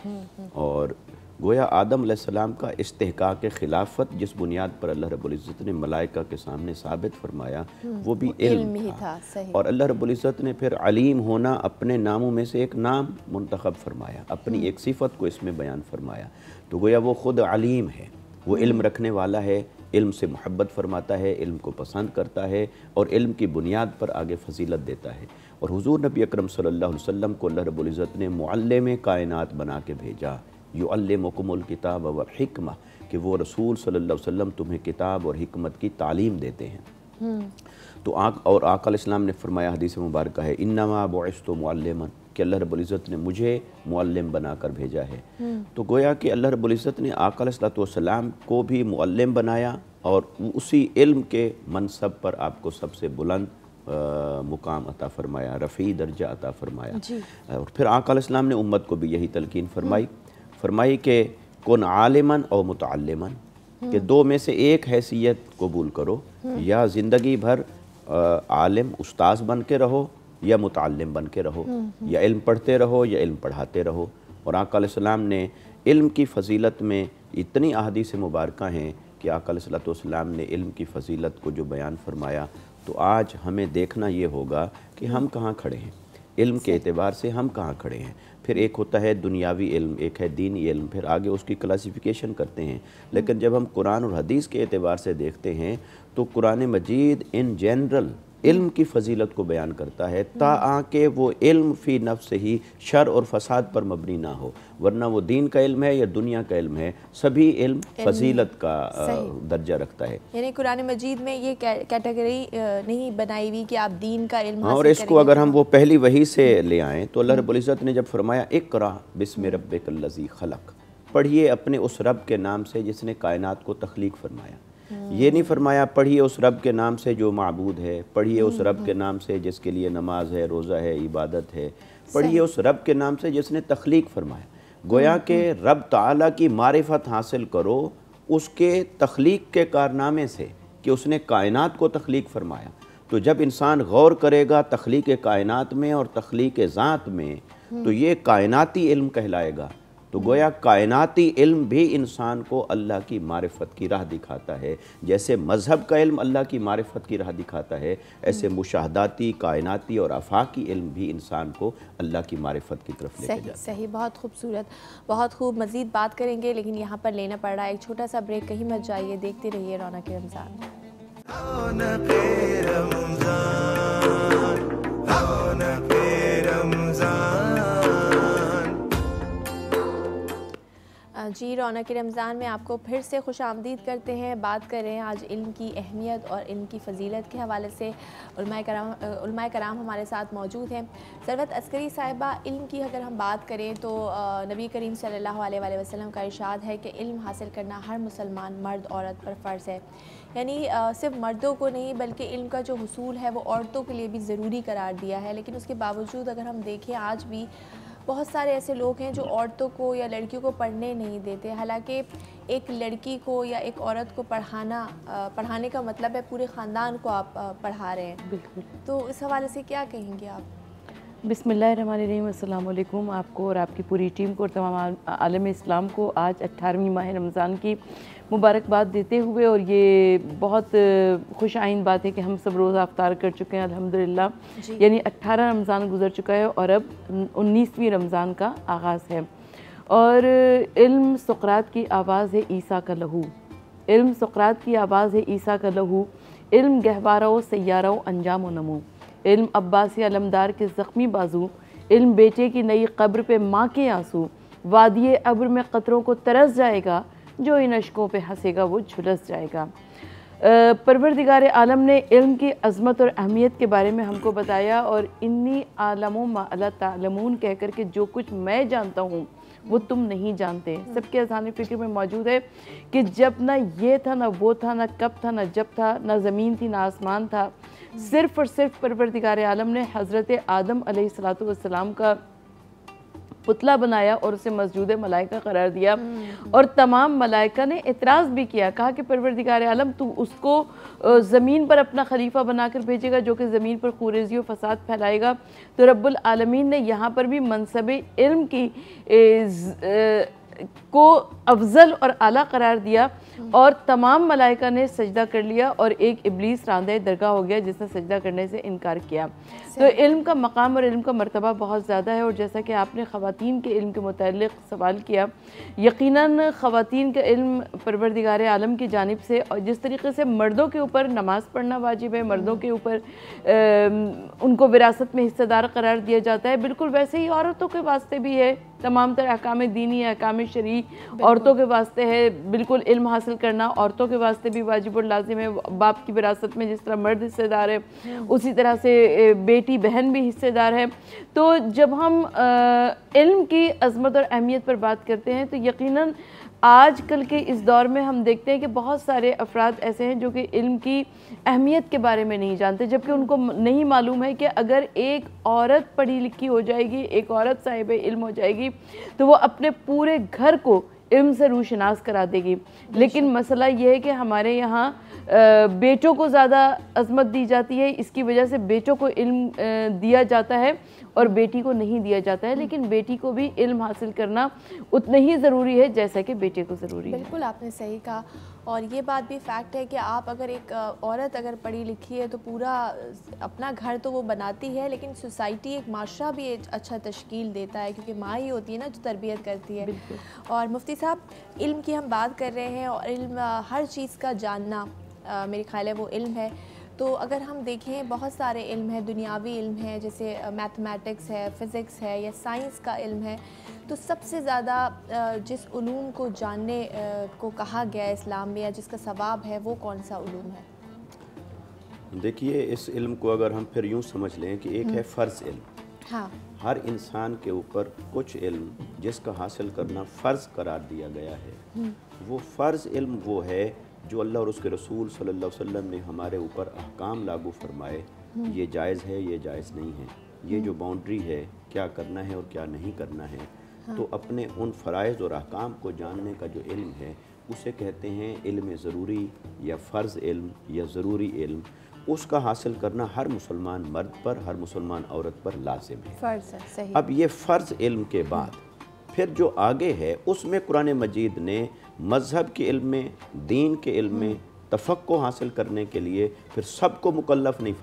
और गोया आदम अलैहिस्सलाम का इस्तेहकाक खिलाफत जिस बुनियाद पर अल्लाह रब्बुल इज़्ज़त ने मलाइका के सामने साबित फरमाया वो भी इल्म था। और अल्लाह रब्बुल इज़्ज़त ने फिर अलीम होना अपने नामों में से एक नाम मुंतखब फरमाया, अपनी एक सिफत को इसमें बयान फरमाया। तो गोया वो ख़ुद अलीम है, वो इल्म रखने वाला है, इल्म से मोहब्बत फरमाता है, इल्म को पसंद करता है और इल्म की बुनियाद पर आगे फजीलत देता है। और हुज़ूर नबी अकरम सल्लल्लाहु अलैहि वसल्लम को अल्लाह रब्बुल इज़्ज़त ने मुअल्लिम कायनात बना के भेजा, युअल्लिमुकुमुल किताब वल हिकमा, कि वो रसूल सल्लल्लाहु अलैहि वसल्लम तुम्हें किताब और हिकमत की तालीम देते हैं। तो आका इस्लाम ने फरमाया, हदीस मुबारक है, इन्नमा बुइस्तु मुअल्लिमन, कि अल्लाह रब्बुल इज़्ज़त ने मुझे मुअल्लिम बनाकर भेजा है। तो गोया कि अल्लाह रब्बुल इज़्ज़त ने आका अलैहिस्सलाम को भी मुअल्लिम बनाया और उसी इल्म के मनसब पर आपको सबसे बुलंद मुकाम अता फरमाया, रफ़ी दर्जा अता फरमाया। और फिर आका अलैहिस्सलाम ने उम्मत को भी यही तलकीन फरमाई कि कुन आलिमन और मुतअल्लिमन, कि दो में से एक हैसियत कबूल करो, या ज़िंदगी भर आलिम उस्ताद बन के रहो या मुतअल्लिम बन के रहो, या इल्म पढ़ते रहो या इल्म पढ़ाते रहो। और आका अलैहिस्सलाम ने इल्म की फ़जीलत में इतनी अहादीस मुबारक हैं कि आका अलैहिस्सलाम ने इल्म की फ़जीलत को जो बयान फरमाया, तो आज हमें देखना ये होगा कि हम कहाँ खड़े हैं, इल्म के एतबार से हम कहाँ खड़े हैं। फिर एक होता है दुनियावी इल्म, एक है दीनी इल्म, फिर आगे उसकी क्लासिफिकेशन करते हैं। लेकिन जब हम कुरान और हदीस के एतबार से देखते हैं तो कुरान मजीद इन जनरल इल्म की फ़जीलत को बयान करता है, ताकि वो इल्म फ़ी नफ्स ही शर और फसाद पर मबनी ना हो। वरना वो दीन का इल्म है या दुनिया का इल्म है, सभी इल्म फ़जीलत का दर्जा रखता है। यानी कुरान मजीद में ये कैटेगरी नहीं बनाई हुई कि आप दीन का इल्म और इसको अगर हम वो पहली वही से ले आएँ तो अल्लाह रब्बुल इज़्ज़त ने जब फरमाया इक़रा बिस्मि रब्बिकल्लज़ी खलक़, पढ़िए अपने उस रब के नाम से जिसने कायनात को तख्लीक फरमाया। ये नहीं फरमाया पढ़िए उस रब के नाम से जो माबूद है, पढ़िए उस रब के नाम से जिसके लिए नमाज है, रोज़ा है, इबादत है, पढ़िए उस रब के नाम से जिसने तख्लीक फरमाया। गोया के रब ताला की मारिफत हासिल करो उसके तख्लीक के कारनामे से कि उसने कायनात को तख्लीक फरमाया। तो जब इंसान गौर करेगा तख्लीक कायनात में और तख्लीक ज़ात में, तो ये कायनाती इल्म कहलाएगा। तो गोया कायनाती इल्म भी इंसान को अल्लाह की मारिफत की राह दिखाता है। जैसे मज़हब का इल्म अल्लाह की मारिफत की राह दिखाता है, ऐसे मुशाहदाती, कायनाती और आफाकी इल्म भी इंसान को अल्लाह की मारिफत की तरफ लेके जाता है। सही, बहुत खूबसूरत, बहुत खूब। मज़ीद बात करेंगे लेकिन यहाँ पर लेना पड़ रहा है एक छोटा सा ब्रेक। कहीं मत जाइए, देखते रहिए रौनक रमज़ान। रौनक रमज़ान, रौनक रमज़ान। जी, रौनक रमज़ान में आपको फिर से खुश आमदीद करते हैं। बात कर रहे हैं आज इल्म की अहमियत और इल्म की फ़जीलत के हवाले से। उलमाए कराम हमारे साथ मौजूद हैं। सरवत अस्करी साहिबा, इल्म की अगर हम बात करें तो नबी करीम सल्लल्लाहु अलैहि वसल्लम का इरशाद है कि इल्म हासिल करना हर मुसलमान मर्द औरत पर फ़र्ज़ है। यानी सिर्फ मर्दों को नहीं बल्कि इल्म का जो हुसूल है वो औरतों के लिए भी ज़रूरी करार दिया है। लेकिन उसके बावजूद अगर हम देखें आज भी बहुत सारे ऐसे लोग हैं जो औरतों को या लड़कियों को पढ़ने नहीं देते। हालांकि एक लड़की को या एक औरत को पढ़ाने का मतलब है पूरे ख़ानदान को आप पढ़ा रहे हैं। बिल्कुल। तो इस हवाले से क्या कहेंगे आप? बिस्मिल्लाहिर्रहमानिर्रहीम, अस्सलाम वालेकुम आपको और आपकी पूरी टीम को और तमाम आलम इस्लाम को आज 18वीं माह रमज़ान की मुबारकबाद देते हुए, और ये बहुत खुश आइन बात है कि हम सब रोज़ा अफ्तार कर चुके हैं अल्हम्दुलिल्लाह। यानी 18 रमज़ान गुजर चुका है और अब 19वीं रमज़ान का आगाज़ है। और इल्म सुक़रात की आवाज़ है ईसा का लहू, इल्म सुक़रात की आवाज़ है ईसा का लहू, इल्म गहवारो सैयारो अंजाम व नमो, इल्म अब्बासी अलमदार के ज़ख्मी बाजू, इल्म बेटे की नई कब्र पे माँ के आंसू, वादिये अब्र में कतरों को तरस जाएगा, जो इन अशकों पे हंसेगा वो झुलस जाएगा। परवरदिगार आलम ने इल्म की अज़मत और अहमियत के बारे में हमको बताया, और इन्नी आलमो मा अला तालमून कह कर के जो कुछ मैं जानता हूँ वो तुम नहीं जानते। सबके अज़हान फ़िक्र में मौजूद है कि जब ना ये था, ना वो था, ना कब था, ना जब था, ना ज़मीन थी, ना आसमान था, सिर्फ़ और सिर्फ परवरदिगार आलम ने हज़रत आदम अलैहिस्सलातु वस्सलाम का पुतला बनाया और उसे मस्जूद मलाइका करार दिया। और तमाम मलाइका ने इतराज़ भी किया, कहा कि परवरदिगार आलम तू उसको ज़मीन पर अपना खलीफा बनाकर भेजेगा जो कि ज़मीन पर खुरेज़ी और फसाद फैलाएगा। तो रब्बुल आलमीन ने यहाँ पर भी मनसब इल्म की को अफजल और आला करार दिया, और तमाम मलाइका ने सजदा कर लिया और एक इब्लीस रांदे दरगाह हो गया जिसने सजदा करने से इनकार किया। तो इल्म का मकाम और इल्म का मर्तबा बहुत ज़्यादा है। और जैसा कि आपने ख़वातीन के इल्म के मुताल्लिक़ सवाल किया, यकीनन ख़वातीन का इल्म परवरदिगार आलम की जानिब से, और जिस तरीके से मर्दों के ऊपर नमाज़ पढ़ना वाजिब है, मर्दों के ऊपर उनको विरासत में हिस्सेदार करार दिया जाता है, बिल्कुल वैसे ही औरतों के वास्ते भी है। तमाम तरह अहकाम दीनी, अहकाम शरई औरतों के वास्ते है। बिल्कुल इल्म हासिल करना औरतों के वास्ते भी वाजिब और लाजिम है। बाप की विरासत में जिस तरह मर्द हिस्सेदार है, उसी तरह से बेटी बहन भी हिस्सेदार है। तो जब हम इल्म की अज़मत और अहमियत पर बात करते हैं तो यकीनन आजकल के इस दौर में हम देखते हैं कि बहुत सारे अफराद ऐसे हैं जो कि इल्म की अहमियत के बारे में नहीं जानते, जबकि उनको नहीं मालूम है कि अगर एक औरत पढ़ी लिखी हो जाएगी, एक औरत साहिब इल्म हो जाएगी, तो वो अपने पूरे घर को इल्म से रूशनास करा देगी। लेकिन मसला ये है कि हमारे यहाँ बेटों को ज़्यादा अज़मत दी जाती है, इसकी वजह से बेटों को इल्म दिया जाता है और बेटी को नहीं दिया जाता है। लेकिन बेटी को भी इल्म हासिल करना उतना ही ज़रूरी है जैसा कि बेटे को ज़रूरी है। बिल्कुल आपने सही कहा। और ये बात भी फैक्ट है कि आप अगर एक औरत अगर पढ़ी लिखी है तो पूरा अपना घर तो वो बनाती है, लेकिन सोसाइटी, एक माशरा भी एक अच्छा तश्कील देता है, क्योंकि माँ ही होती है ना जो तरबियत करती है। और मुफ्ती साहब, इल्म की हम बात कर रहे हैं और इल्म हर चीज़ का जानना मेरे ख्याल है वो इल्म है। तो अगर हम देखें बहुत सारे इल्म है, दुनियावी इल्म है, जैसे मैथमेटिक्स है, फ़िज़िक्स है या साइंस का इल्म है, तो सबसे ज़्यादा जिस उलूम को जानने को कहा गया है इस्लाम में या जिसका सवाब है वो कौन सा उलूम है? देखिए, इस इल्म को अगर हम फिर यूँ समझ लें कि एक है फ़र्ज़ इल्म। हाँ, हर इंसान के ऊपर कुछ इल्म जिसका हासिल करना फ़र्ज़ करार दिया गया है, वो फ़र्ज़ इल्म वो है जो अल्लाह और उसके रसूल सल्लल्लाहु अलैहि वसल्लम ने हमारे ऊपर अहकाम लागू फरमाए, ये जायज़ है, ये जायज़ नहीं है, ये जो बाउंड्री है, क्या करना है और क्या नहीं करना है। तो अपने उन फ़राइज़ और अहकाम को जानने का जो इल्म है उसे कहते हैं इल्म ज़रूरी या फ़र्ज़ इल्म या ज़रूरी इल्म। उसका हासिल करना हर मुसलमान मर्द पर, हर मुसलमान औरत पर लाजिम है। फ़र्ज़ है, सही। अब ये फ़र्ज़ इल्म के बाद फिर जो आगे है उसमें कुरान मजीद ने मज़हब के इल्म में, दीन के इल्म में तफ़क्को हासिल करने के लिए फिर सबको मुकल्लफ़ नहीं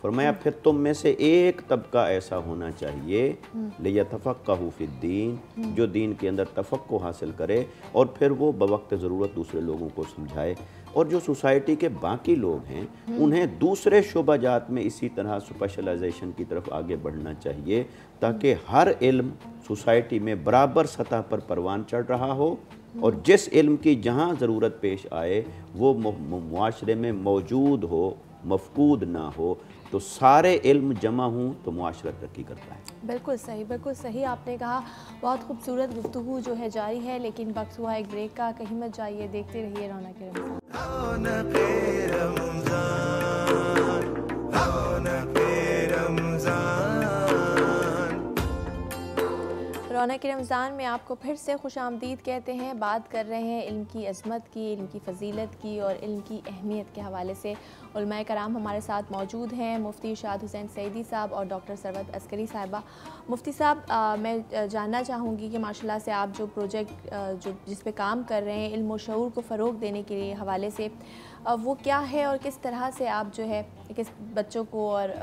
फरमाया फिर तुम में से एक तबका ऐसा होना चाहिए लियतफ़क़्क़हू फ़िद्दीन, जो दीन के अंदर तफ़क्को हासिल करे और फिर वो बवक्त ज़रूरत दूसरे लोगों को समझाए। और जो सोसाइटी के बाकी लोग हैं उन्हें दूसरे शोबाजात में इसी तरह स्पेशलाइजेशन की तरफ आगे बढ़ना चाहिए, ताकि हर इल्म सोसाइटी में बराबर सतह पर परवान चढ़ रहा हो और जिस इल्म की जहाँ ज़रूरत पेश आए वो मुआशरे में मौजूद हो, मफकूद ना हो। तो सारे इल्म जमा हों तो मुआशरा तरक्की करता है। बिल्कुल सही आपने कहा। बहुत खूबसूरत गुफ्तगू जो है जारी है, लेकिन वक्त हुआ एक ब्रेक का। कहीं मत जाइए, देखते रहिए रौनक रमज़ान में आपको फिर से खुश आमदीद कहते हैं। बात कर रहे हैं इल्म की अज़मत की, इल्म की फ़जीलत की और इल्म की अहमियत के हवाले से। उलमाए कराम हमारे साथ मौजूद हैं, मुफ्ती इरशाद हुसैन सईदी साहब और डॉक्टर सरवत अस्करी साहिबा। मुफ्ती साहब, मैं जानना चाहूँगी कि माशाल्लाह से आप जो प्रोजेक्ट जिस पे काम कर रहे हैं इल्म और शऊर को फ़रोग़ देने के लिए हवाले से, वो क्या है और किस तरह से आप जो है किस बच्चों को और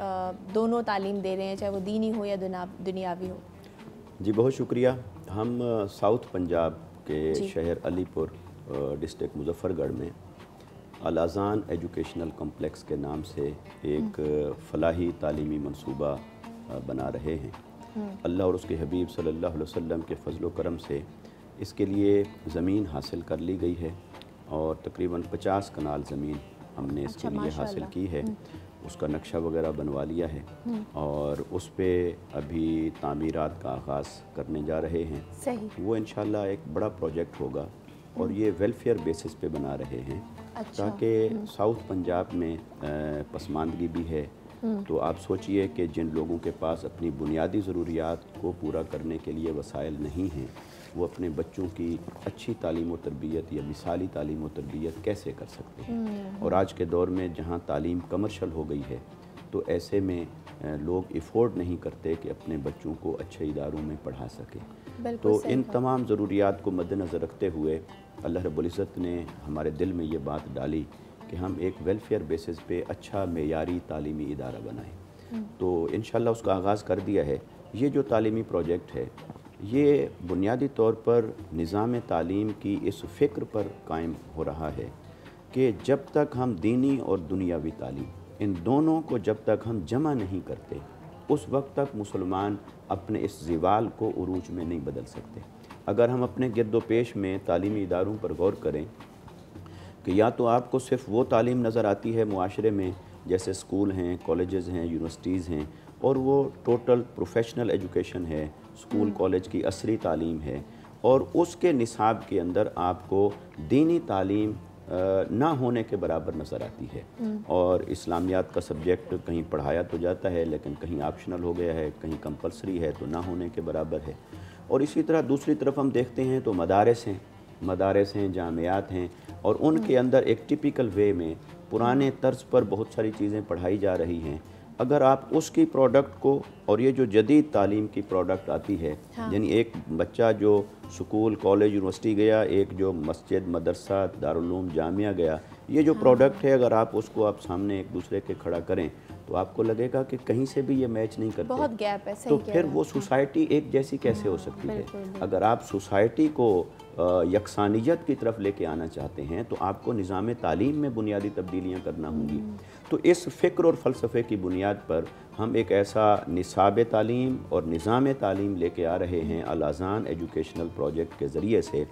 दोनों तालीम दे रहे हैं, चाहे वो दीनी हो या दुनियावी हो? जी बहुत शुक्रिया। हम साउथ पंजाब के शहर अलीपुर डिस्ट्रिक्ट मुजफ्फरगढ़ में अल-अज़ान एजुकेशनल कम्प्लेक्स के नाम से एक फ़लाही तालीमी मंसूबा बना रहे हैं। अल्लाह और उसके हबीब सल्लल्लाहु अलैहि वसल्लम के फ़ज़ल व करम से इसके लिए ज़मीन हासिल कर ली गई है और तकरीबन 50 कनाल ज़मीन हमने इसके लिए हासिल की है। उसका नक्शा वगैरह बनवा लिया है और उस पर अभी तामीरात का आगाज़ करने जा रहे हैं। सही। वो इंशाल्लाह एक बड़ा प्रोजेक्ट होगा और ये वेलफेयर बेसिस पे बना रहे हैं। अच्छा। ताकि साउथ पंजाब में पसमानदगी भी है। तो आप सोचिए कि जिन लोगों के पास अपनी बुनियादी ज़रूरियात को पूरा करने के लिए वसाइल नहीं हैं, वो अपने बच्चों की अच्छी तालीम व तरबियत या मिसाली तालीम व तरबियत कैसे कर सकते हैं। और आज के दौर में जहाँ तालीम कमर्शल हो गई है तो ऐसे में लोग अफोर्ड नहीं करते कि अपने बच्चों को अच्छे इदारों में पढ़ा सकें। तो इन तमाम ज़रूरियात को मद्देनज़र रखते हुए अल्लाह रब्बुल इज़्ज़त ने हमारे दिल में ये बात डाली कि हम एक वेलफेयर बेसिस पे अच्छा मेयारी तालीमी इदारा बनाएं। तो इंशाल्लाह उसका आगाज़ कर दिया है। ये जो तालीमी प्रोजेक्ट है ये बुनियादी तौर पर निज़ाम तालीम की इस फ़िक्र पर कायम हो रहा है कि जब तक हम दीनी और दुनियावी तालीम इन दोनों को जब तक हम जमा नहीं करते उस वक्त तक मुसलमान अपने इस ज़िवाल को उरूज में नहीं बदल सकते। अगर हम अपने गिरदो पेश में तालीमी इदारों पर गौर करें कि या तो आपको सिर्फ़ वो तालीम नज़र आती है मुआशरे में जैसे स्कूल हैं, कॉलेजेस हैं, यूनिवर्सिटीज़ हैं और वो टोटल प्रोफेशनल एजुकेशन है, स्कूल कॉलेज की असरी तालीम है और उसके निसाब के अंदर आपको दीनी तालीम ना होने के बराबर नज़र आती है। और इस्लामियात का सब्जेक्ट कहीं पढ़ाया तो जाता है लेकिन कहीं ऑप्शनल हो गया है, कहीं कंपलसरी है तो ना होने के बराबर है। और इसी तरह दूसरी तरफ हम देखते हैं तो मदारस हैं, जामियात हैं और उनके अंदर एक टिपिकल वे में पुराने तर्ज पर बहुत सारी चीज़ें पढ़ाई जा रही हैं। अगर आप उसकी प्रोडक्ट को और ये जो जदीद तालीम की प्रोडक्ट आती है, यानी एक बच्चा जो स्कूल, कॉलेज, यूनिवर्सिटी गया, एक जो मस्जिद, मदरसा, दारुल-उलूम, जामिया गया, ये जो प्रोडक्ट है अगर आप उसको आप सामने एक दूसरे के खड़ा करें तो आपको लगेगा कि कहीं से भी ये मैच नहीं करते, बहुत गैप है। तो फिर वो सोसाइटी एक जैसी कैसे हो सकती है। अगर आप सोसाइटी को यकसानियत की तरफ लेके आना चाहते हैं तो आपको निज़ाम तालीम में बुनियादी तब्दीलियाँ करना होंगी। तो इस फ़िक्र और फ़लसफ़े की बुनियाद पर हम एक ऐसा निसाब तालीम और निज़ाम तालीम लेके आ रहे हैं अल-अज़ान एजुकेशनल प्रोजेक्ट के ज़रिए से,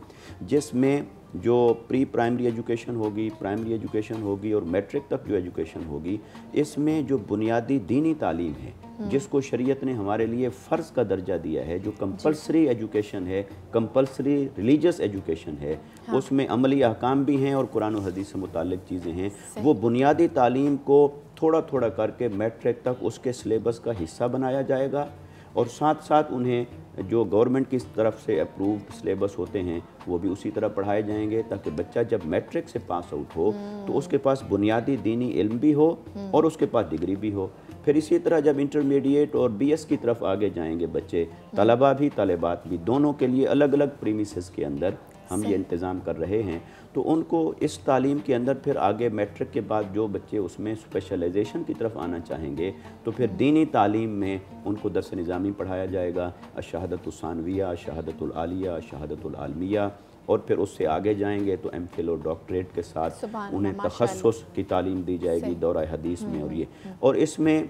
जिसमें जो प्री प्राइमरी एजुकेशन होगी, प्राइमरी एजुकेशन होगी और मैट्रिक तक जो एजुकेशन होगी, इसमें जो बुनियादी दीनी तालीम है जिसको शरीयत ने हमारे लिए फ़र्ज़ का दर्जा दिया है, जो कंपलसरी एजुकेशन है, कंपलसरी रिलीजियस एजुकेशन है, उसमें अमली अहकाम भी हैं और कुरान और हदीस से मुताल्लिक़ चीज़ें हैं। वो बुनियादी तालीम को थोड़ा थोड़ा करके मैट्रिक तक उसके सिलेबस का हिस्सा बनाया जाएगा और साथ साथ उन्हें जो गवर्नमेंट की तरफ से अप्रूव्ड सिलेबस होते हैं वो भी उसी तरह पढ़ाए जाएंगे, ताकि बच्चा जब मैट्रिक से पास आउट हो तो उसके पास बुनियादी दीनी इल्म भी हो और उसके पास डिग्री भी हो। फिर इसी तरह जब इंटरमीडिएट और BS की तरफ आगे जाएंगे बच्चे, तलबा भी तलेबात भी, दोनों के लिए अलग अलग प्रीमिसेस के अंदर हम ये इंतज़ाम कर रहे हैं। तो उनको इस तालीम के अंदर फिर आगे मैट्रिक के बाद जो बच्चे उसमें स्पेशलाइजेशन की तरफ आना चाहेंगे तो फिर दीनी तालीम में उनको दर्स निज़ामी पढ़ाया जाएगा, शहादतुस्सानविया, शहादतुल आलिया, शहादतुल आलमिया, और फिर उससे आगे जाएंगे तो MPhil और डॉक्टरेट के साथ उन्हें तखस्सुस की तालीम दी जाएगी दौरा हदीस में। और ये और इसमें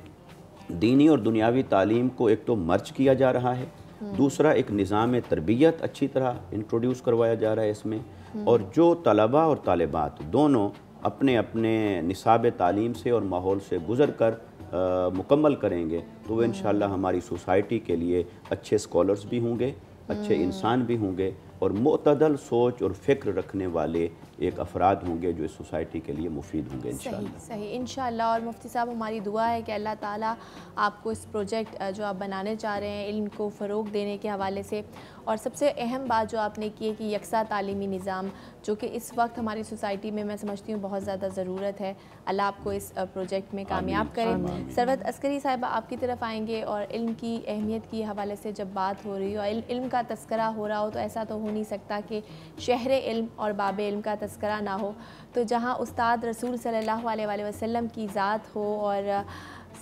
दीनी और दुनियावी तालीम को एक तो मर्ज किया जा रहा है, दूसरा एक निज़ाम तरबियत अच्छी तरह इंट्रोड्यूस करवाया जा रहा है इसमें, और जो तलबा और तालिबात दोनों अपने अपने निसाब तालीम से और माहौल से गुज़र कर मुकम्मल करेंगे तो वो इंशाअल्लाह हमारी सोसाइटी के लिए अच्छे स्कॉलर्स भी होंगे, अच्छे इंसान भी होंगे और मुतदल सोच और फ़िक्र रखने वाले एक अफराद होंगे जो इस सोसाइटी के लिए मुफीद होंगे इंशाअल्लाह। सही इंशाअल्लाह। और मुफ्ती साहब हमारी दुआ है कि अल्लाह ताला आपको इस प्रोजेक्ट जो आप बनाने चाह रहे हैं इल्म को फ़रोग़ देने के हवाले से, और सबसे अहम बात जो आपने की है कि यकसा तालीमी निज़ाम जो कि इस वक्त हमारी सोसाइटी में मैं समझती हूँ बहुत ज़्यादा ज़रूरत है, अल्लाह आपको इस प्रोजेक्ट में कामयाब करें। सरवत अस्करी साहिबा आपकी तरफ आएंगे, और इल्म की अहमियत की हवाले से जब बात हो रही हो, इल्म का तस्करा हो रहा हो, तो ऐसा तो हो नहीं सकता कि शहर इल्म और बाब इल्म का तस्करा ना हो। तो जहाँ उस्ताद रसूल सल्लल्लाहु अलैहि वसल्लम की ज़ात हो और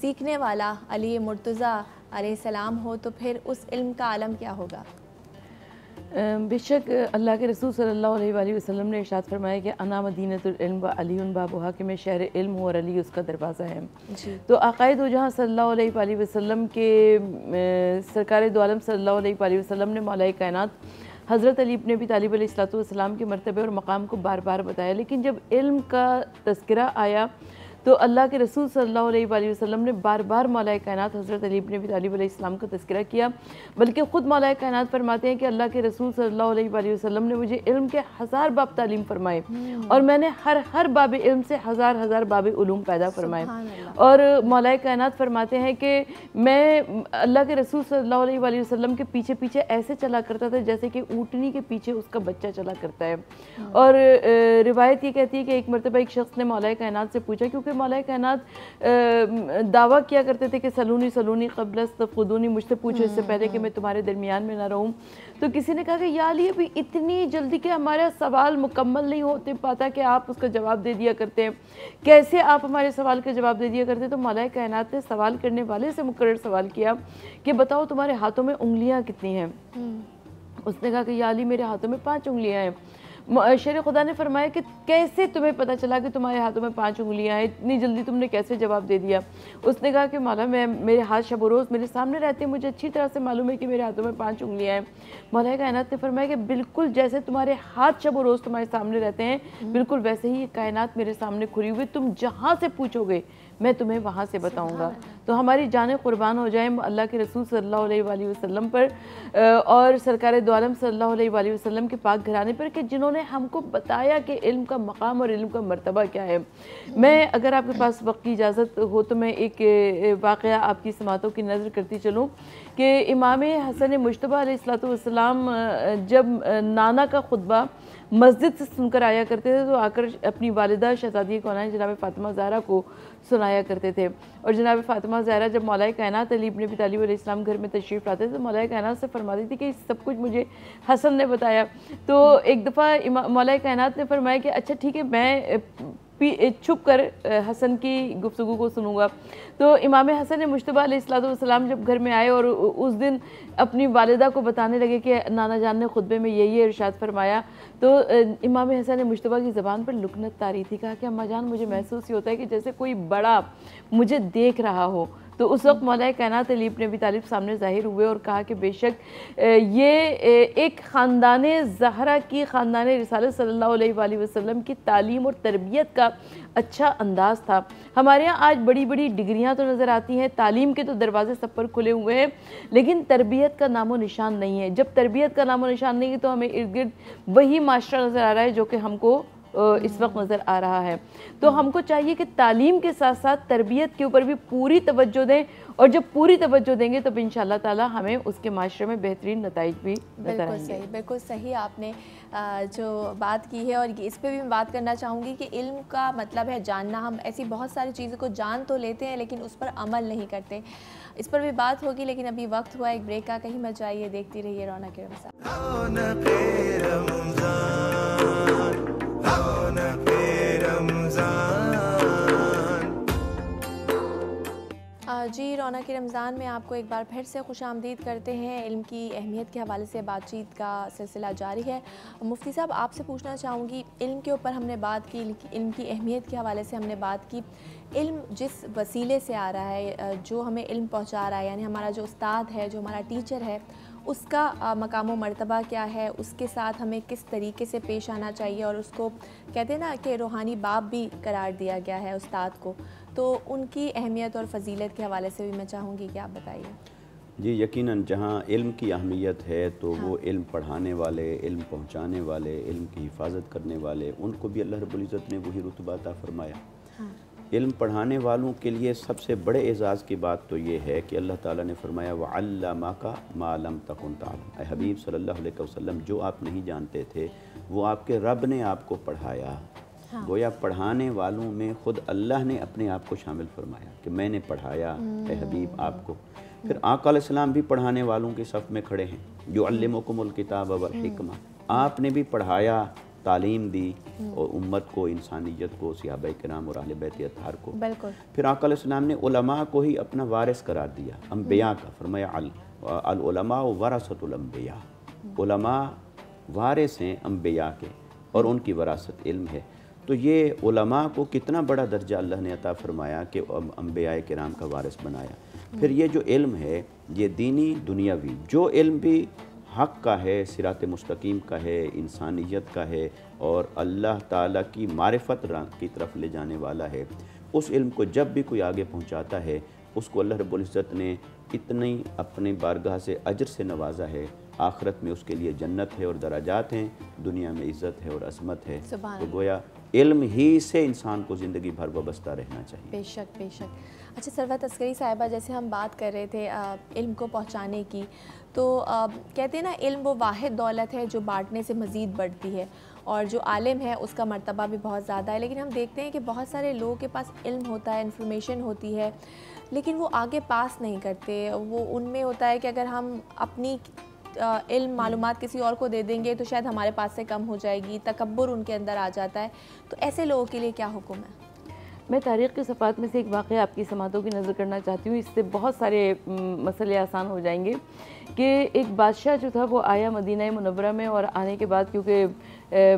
सीखने वाला अली मुर्तज़ा अलैहिस्सलाम हो, तो फिर उस इल्म का आलम क्या होगा? बेशक अल्लाह के रसूल सल्लल्लाहु अलैहि वसल्लम ने इरशाद फरमाया कि अना मदीनतुल इल्म व अलीउन बाबुहा, कि मैं शहर इल्म हूँ और अली उसका दरवाज़ा है। तो आक़ाए दो जहाँ सल्लल्लाहु अलैहि वसल्लम के सरकार दो आलम सल्लल्लाहु अलैहि वसल्लम ने मौलाए कायनात हज़रत अली इब्न अबी तालिब अलैहिस्सलाम के मर्तबे और मकाम को बार बार बताया, लेकिन जब इल्म का तज़किरा आया तो अल्लाह के रसूल सल्लल्लाहु अलैहि वसल्लम ने बार बार मौलाए कायनात हज़रत अली इब्न अबी तालिब अलैहिस्सलाम का तज़किरा किया, बल्कि ख़ुद मौलाए कायनात फरमाते हैं कि अल्लाह के रसूल सल्लल्लाहु अलैहि वसल्लम ने मुझे इल्म के 1000 बाब तालीम फरमाए और मैंने हर बाब इल्म से हज़ार बाब उलूम पैदा फरमाए। और मौलाए कायनात फरमाते हैं कि मैं अल्लाह के रसूल सल्लल्लाहु अलैहि वसल्लम के पीछे पीछे ऐसे चला करता था जैसे कि ऊँटनी के पीछे उसका बच्चा चला करता है। और रिवायत ये कहती है कि एक मरतबा एक शख्स ने मौलाए कायनात से पूछा, क्योंकि मौलाए कायनात दावा किया करते थे कि सलूनी सलूनी क़ब्ल तफ़क़ुदूनी, मुझसे पूछो इससे पहले कि मैं तुम्हारे दरमियान में ना रहूं। तो किसी ने कहा कि या अली अभी इतनी जल्दी कि हमारा सवाल मुकम्मल नहीं होते पाता कि आप उसका जवाब दे दिया करते हैं, कैसे आप हमारे सवाल का जवाब दे दिया करते? तो मौलाए कायनात ने सवाल करने वाले से मुकर्रर सवाल किया कि बताओ तुम्हारे हाथों में उंगलियां कितनी हैं? उसने कहा कि या अली मेरे हाथों में 5 उंगलियां हैं। शेर खुदा ने फरमाया कि कैसे तुम्हें पता चला कि तुम्हारे हाथों में 5 उंगलियां हैं, इतनी जल्दी तुमने कैसे जवाब दे दिया? उसने कहा कि मौला मेरे हाथ शब रोज़ मेरे सामने रहते हैं, मुझे अच्छी तरह से मालूम है कि मेरे हाथों में 5 उंगलियां हैं। मौला कायनात ने फरमाया कि बिल्कुल जैसे तुम्हारे हाथ शब रोज़ तुम्हारे सामने रहते हैं, बिल्कुल वैसे ही ये कायनात मेरे सामने खुली हुई, तुम जहाँ से पूछोगे मैं तुम्हें वहाँ से बताऊँगा। तो हमारी जानें कुर्बान हो जाएं अल्लाह के रसूल सल्लल्लाहु अलैहि वसल्लम पर और सरकार दो आलम सल्लल्लाहु अलैहि वसल्लम के पाक घराने पर कि जिन्होंने हमको बताया कि इल्म का मकाम और इल्म का मर्तबा क्या है। मैं अगर आपके पास वक्त की इजाज़त हो तो मैं एक वाक़या आपकी समातों की नज़र करती चलूँ कि इमाम हसन मुज्तबा अलैहिस्सलाम जब नाना का खुतबा मस्जिद से सुनकर आया करते थे तो आकर अपनी वालिदा शहज़ादी कौनाइन जनाब फ़ातिमा ज़हरा को सुनाया करते थे। और जनाब फ़ातिमा ज़हरा जब मौलाए कायनात अली इब्न अबी तालिब अलैहिस्सलाम घर में तशरीफ़ लाते थे तो मौलाए कायनात से फरमाती थी कि सब कुछ मुझे हसन ने बताया। तो एक दफ़ा मौलाए कायनात ने फरमाया कि अच्छा ठीक है, मैं छुप कर हसन की गुफ्तगू को सुनूंगा। तो इमाम हसन मुज्तबा अलैहिस्सलाम जब घर में आए और उस दिन अपनी वालिदा को बताने लगे कि नाना जान ने खुतबे में ये इरशाद फरमाया, तो इमाम हसन मुज्तबा की ज़बान पर लुकनत तारी थी। कहा कि अम्मा जान मुझे महसूस होता है कि जैसे कोई बड़ा मुझे देख रहा हो। तो उस वक्त मौलाए कायनात अली इब्न अबी तालिब सामने ज़ाहिर हुए और कहा कि बेशक ये एक ख़ानदान ज़हरा की ख़ानदान रिसालत सल्लल्लाहु अलैहि वसल्लम की तालीम और तरबियत का अच्छा अंदाज़ था। हमारे यहाँ आज बड़ी बड़ी डिग्रियाँ तो नज़र आती हैं, तालीम के तो दरवाजे सब पर खुले हुए हैं, लेकिन तरबियत का नामो निशान नहीं है। जब तरबियत का नामो निशान नहीं है तो हमें इर्द गिर्द वही माशरा नज़र आ रहा है जो कि हमको इस वक्त नज़र आ रहा है। तो हमको चाहिए कि तालीम के साथ साथ तरबियत के ऊपर भी पूरी तवज्जो दें, और जब पूरी तवज्जो देंगे तो इंशाअल्लाह ताला हमें उसके माशरे में बेहतरीन नताइज भी नजर आएंगे। बिल्कुल सही आपने जो बात की है, और इस पे भी मैं बात करना चाहूँगी कि इल्म का मतलब है जानना। हम ऐसी बहुत सारी चीज़ों को जान तो लेते हैं लेकिन उस पर अमल नहीं करते। इस पर भी बात होगी, लेकिन अभी वक्त हुआ एक ब्रेक का। कहीं मत जाइए, देखती रहिए रौनक रमज़ान। रौनक रमज़ान, रौनक रमज़ान। जी, रौनक रमज़ान में आपको एक बार फिर से खुशामदीद करते हैं। इल्म की अहमियत के हवाले से बातचीत का सिलसिला जारी है। मुफ्ती साहब, आपसे पूछना चाहूँगी, इल्म के ऊपर हमने बात की, इल्म की अहमियत के हवाले से हमने बात की। इल्म जिस वसीले से आ रहा है, जो हमें इल्म पहुँचा रहा है, यानी हमारा जो उस्ताद है, जो हमारा टीचर है, उसका मकाम व मर्तबा क्या है, उसके साथ हमें किस तरीके से पेश आना चाहिए, और उसको कहते हैं ना कि रूहानी बाप भी करार दिया गया है उस्ताद को, तो उनकी अहमियत और फ़जीलत के हवाले से भी मैं चाहूँगी कि आप बताइए। जी, यकीनन जहाँ इल्म की अहमियत है तो वो इल्म पढ़ाने वाले, इल्म पहुँचाने वाले, इल्म की हिफाजत करने वाले, उनको भी अल्लाह रब्बुल इज़्ज़त ने वही रुतबा अता फरमाया। इल्म पढ़ाने वालों के लिए सबसे बड़े एजाज़ की बात तो ये है कि अल्लाह ताला ने फरमाया वअल्लमका मा लम तकुन तअलम। ऐ हबीब सल्लल्लाहु अलैहि वसल्लम, जो आप नहीं जानते थे वो आपके रब ने आपको पढ़ाया। गोया पढ़ाने वालों में ख़ुद अल्लाह ने अपने आप को शामिल फरमाया कि मैंने पढ़ाया ऐ हबीब आपको। फिर आका अलैहिस्सलाम भी पढ़ाने वालों के सफ़ में खड़े हैं, जो अल्लिमुकुमुल किताब वल हिकमा। आपने भी पढ़ाया, तालीम दी और उम्मत को, इंसानियत को, सहाबा किराम और अहले बैत अतहार को। बिल्कुल। फिर आका अलैहिस्सलाम ने उलमा को ही अपना वारिस करार दिया, अम्बिया का। फरमाया अल उलमा वरासतुल अम्बिया, उलमा वारिस हैं अम्बिया के और उनकी वरासत इल्म है। तो ये उलमा को कितना बड़ा दर्जा अल्लाह ने अता फरमाया कि अम्बिया किराम का वारिस बनाया। फिर ये जो इल्म है, ये दीनी दुनियावी, जो इल्म भी हक़ का है, सिरात मुस्तकीम का है, इंसानियत का है और अल्लाह ताला की मारिफत की तरफ ले जाने वाला है, उस इल्म को जब भी कोई आगे पहुंचाता है, उसको अल्लाह रब्बुल इज़्ज़त ने इतनी अपनी बारगाह से अजर से नवाजा है। आखिरत में उसके लिए जन्नत है और दराजात हैं, दुनिया में इज़्ज़त है और अज़मत है। तो गोया इल्म ही से इंसान को ज़िंदगी भर वाबस्ता रहना चाहिए। बेशक बेशक। अच्छा सरवत अस्करी साहिबा, जैसे हम बात कर रहे थे इल्म को पहुंचाने की, तो कहते हैं ना, इल्म वो वाहिद दौलत है जो बांटने से मज़ीद बढ़ती है, और जो आलिम है उसका मर्तबा भी बहुत ज़्यादा है। लेकिन हम देखते हैं कि बहुत सारे लोगों के पास इल्म होता है, इन्फॉर्मेशन होती है, लेकिन वो आगे पास नहीं करते। वो उनमें होता है कि अगर हम अपनी इल्म मालूमात किसी और को दे देंगे तो शायद हमारे पास से कम हो जाएगी, तकब्बुर उनके अंदर आ जाता है। तो ऐसे लोगों के लिए क्या हुक्म है? मैं तारीख़ के सफ़ात में से एक वाक़या आपकी समातों की नज़र करना चाहती हूँ, इससे बहुत सारे मसले आसान हो जाएंगे। कि एक बादशाह जो था वो आया मदीना मुनव्वरा में, और आने के बाद क्योंकि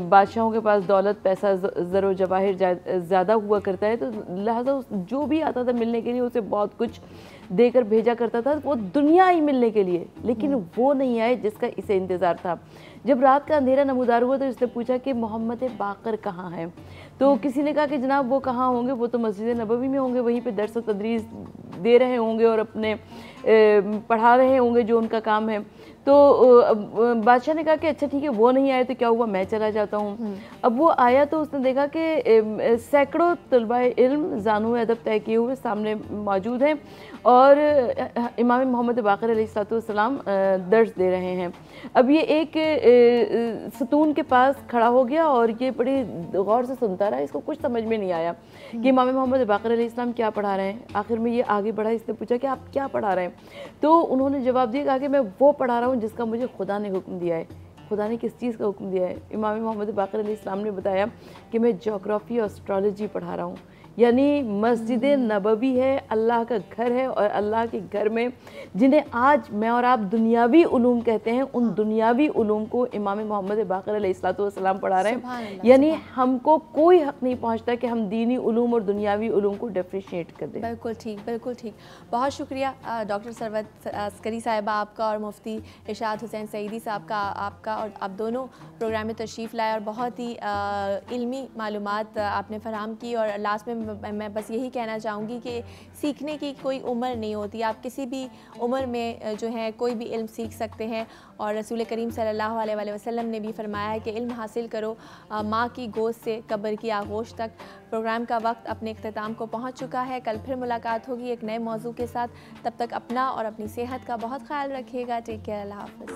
बादशाहों के पास दौलत, पैसा, ज़र जवाहिर ज़्यादा हुआ करता है, तो लिहाजा जो भी आता था मिलने के लिए उसे बहुत कुछ देकर भेजा करता था, वो दुनिया ही मिलने के लिए। लेकिन वो नहीं आए जिसका इसे इंतज़ार था। जब रात का अंधेरा नमूदार हुआ तो इसने पूछा कि मोहम्मद बाकर कहाँ हैं। तो किसी ने कहा कि जनाब वो कहाँ होंगे, वो तो मस्जिद नबवी में होंगे, वहीं पे दर्स व तदरीस दे रहे होंगे और अपने पढ़ा रहे होंगे जो उनका काम है। तो बादशाह ने कहा कि अच्छा ठीक है, वो नहीं आए तो क्या हुआ, मैं चला जाता हूँ। अब वो आया तो उसने देखा कि सैकड़ों तलबा इल्म ज़ानू अदब तय किए हुए सामने मौजूद हैं और इमाम मोहम्मद बाकर अलैहिस्सलाम दर्स दे रहे हैं। अब ये एक सतून के पास खड़ा हो गया और ये बड़ी गौर से सुनता रहा। इसको कुछ समझ में नहीं आया कि इमाम मोहम्मद बाकर अलैहिस्सलाम क्या पढ़ा रहे हैं। आखिर में ये आगे बढ़ा, इसने पूछा कि आप क्या पढ़ा रहे हैं। तो उन्होंने जवाब दिया, कहा कि मैं वो पढ़ा रहा हूँ जिसका मुझे खुदा ने हुक्म दिया है। खुदा ने किस चीज़ का हुक्म दिया है? इमाम मोहम्मद बाकर अलैहिस्सलाम ने बताया कि मैं ज्योग्राफी और एस्ट्रोलॉजी पढ़ा रहा हूँ। यानी मस्जिद नबवी है, अल्लाह का घर है, और अल्लाह के घर में जिन्हें आज मैं और आप दुनियावी उलूम कहते हैं, उन दुनियावी उलूम को इमाम मोहम्मद बाकर अलैहिस्सलाम पढ़ा रहे हैं। यानी हमको कोई हक़ नहीं पहुंचता कि हम दीनी उलूम और दुनियावी उलूम को डिफरेंशिएट कर दें। बिल्कुल ठीक, बिल्कुल ठीक। बहुत शुक्रिया डॉक्टर सरवत अस्करी साहिबा आपका और मुफ्ती इरशाद हुसैन सईदी साहब का, आपका, और आप दोनों प्रोग्राम में तशरीफ़ लाए और बहुत ही इल्मी मालूमात आपने फराहम की। और लास्ट में मैं बस यही कहना चाहूँगी कि सीखने की कोई उम्र नहीं होती, आप किसी भी उम्र में जो है कोई भी इल्म सीख सकते हैं। और रसूल करीम सल्लल्लाहु अलैहि वसल्लम ने भी फरमाया है कि इल्म हासिल करो माँ की गोद से कब्र की आगोश तक। प्रोग्राम का वक्त अपने इख्तिताम को पहुँच चुका है। कल फिर मुलाकात होगी एक नए मौजू के साथ। तब तक अपना और अपनी सेहत का बहुत ख्याल रखिएगा। टेक केयर, अल्लाह हाफ़िज़।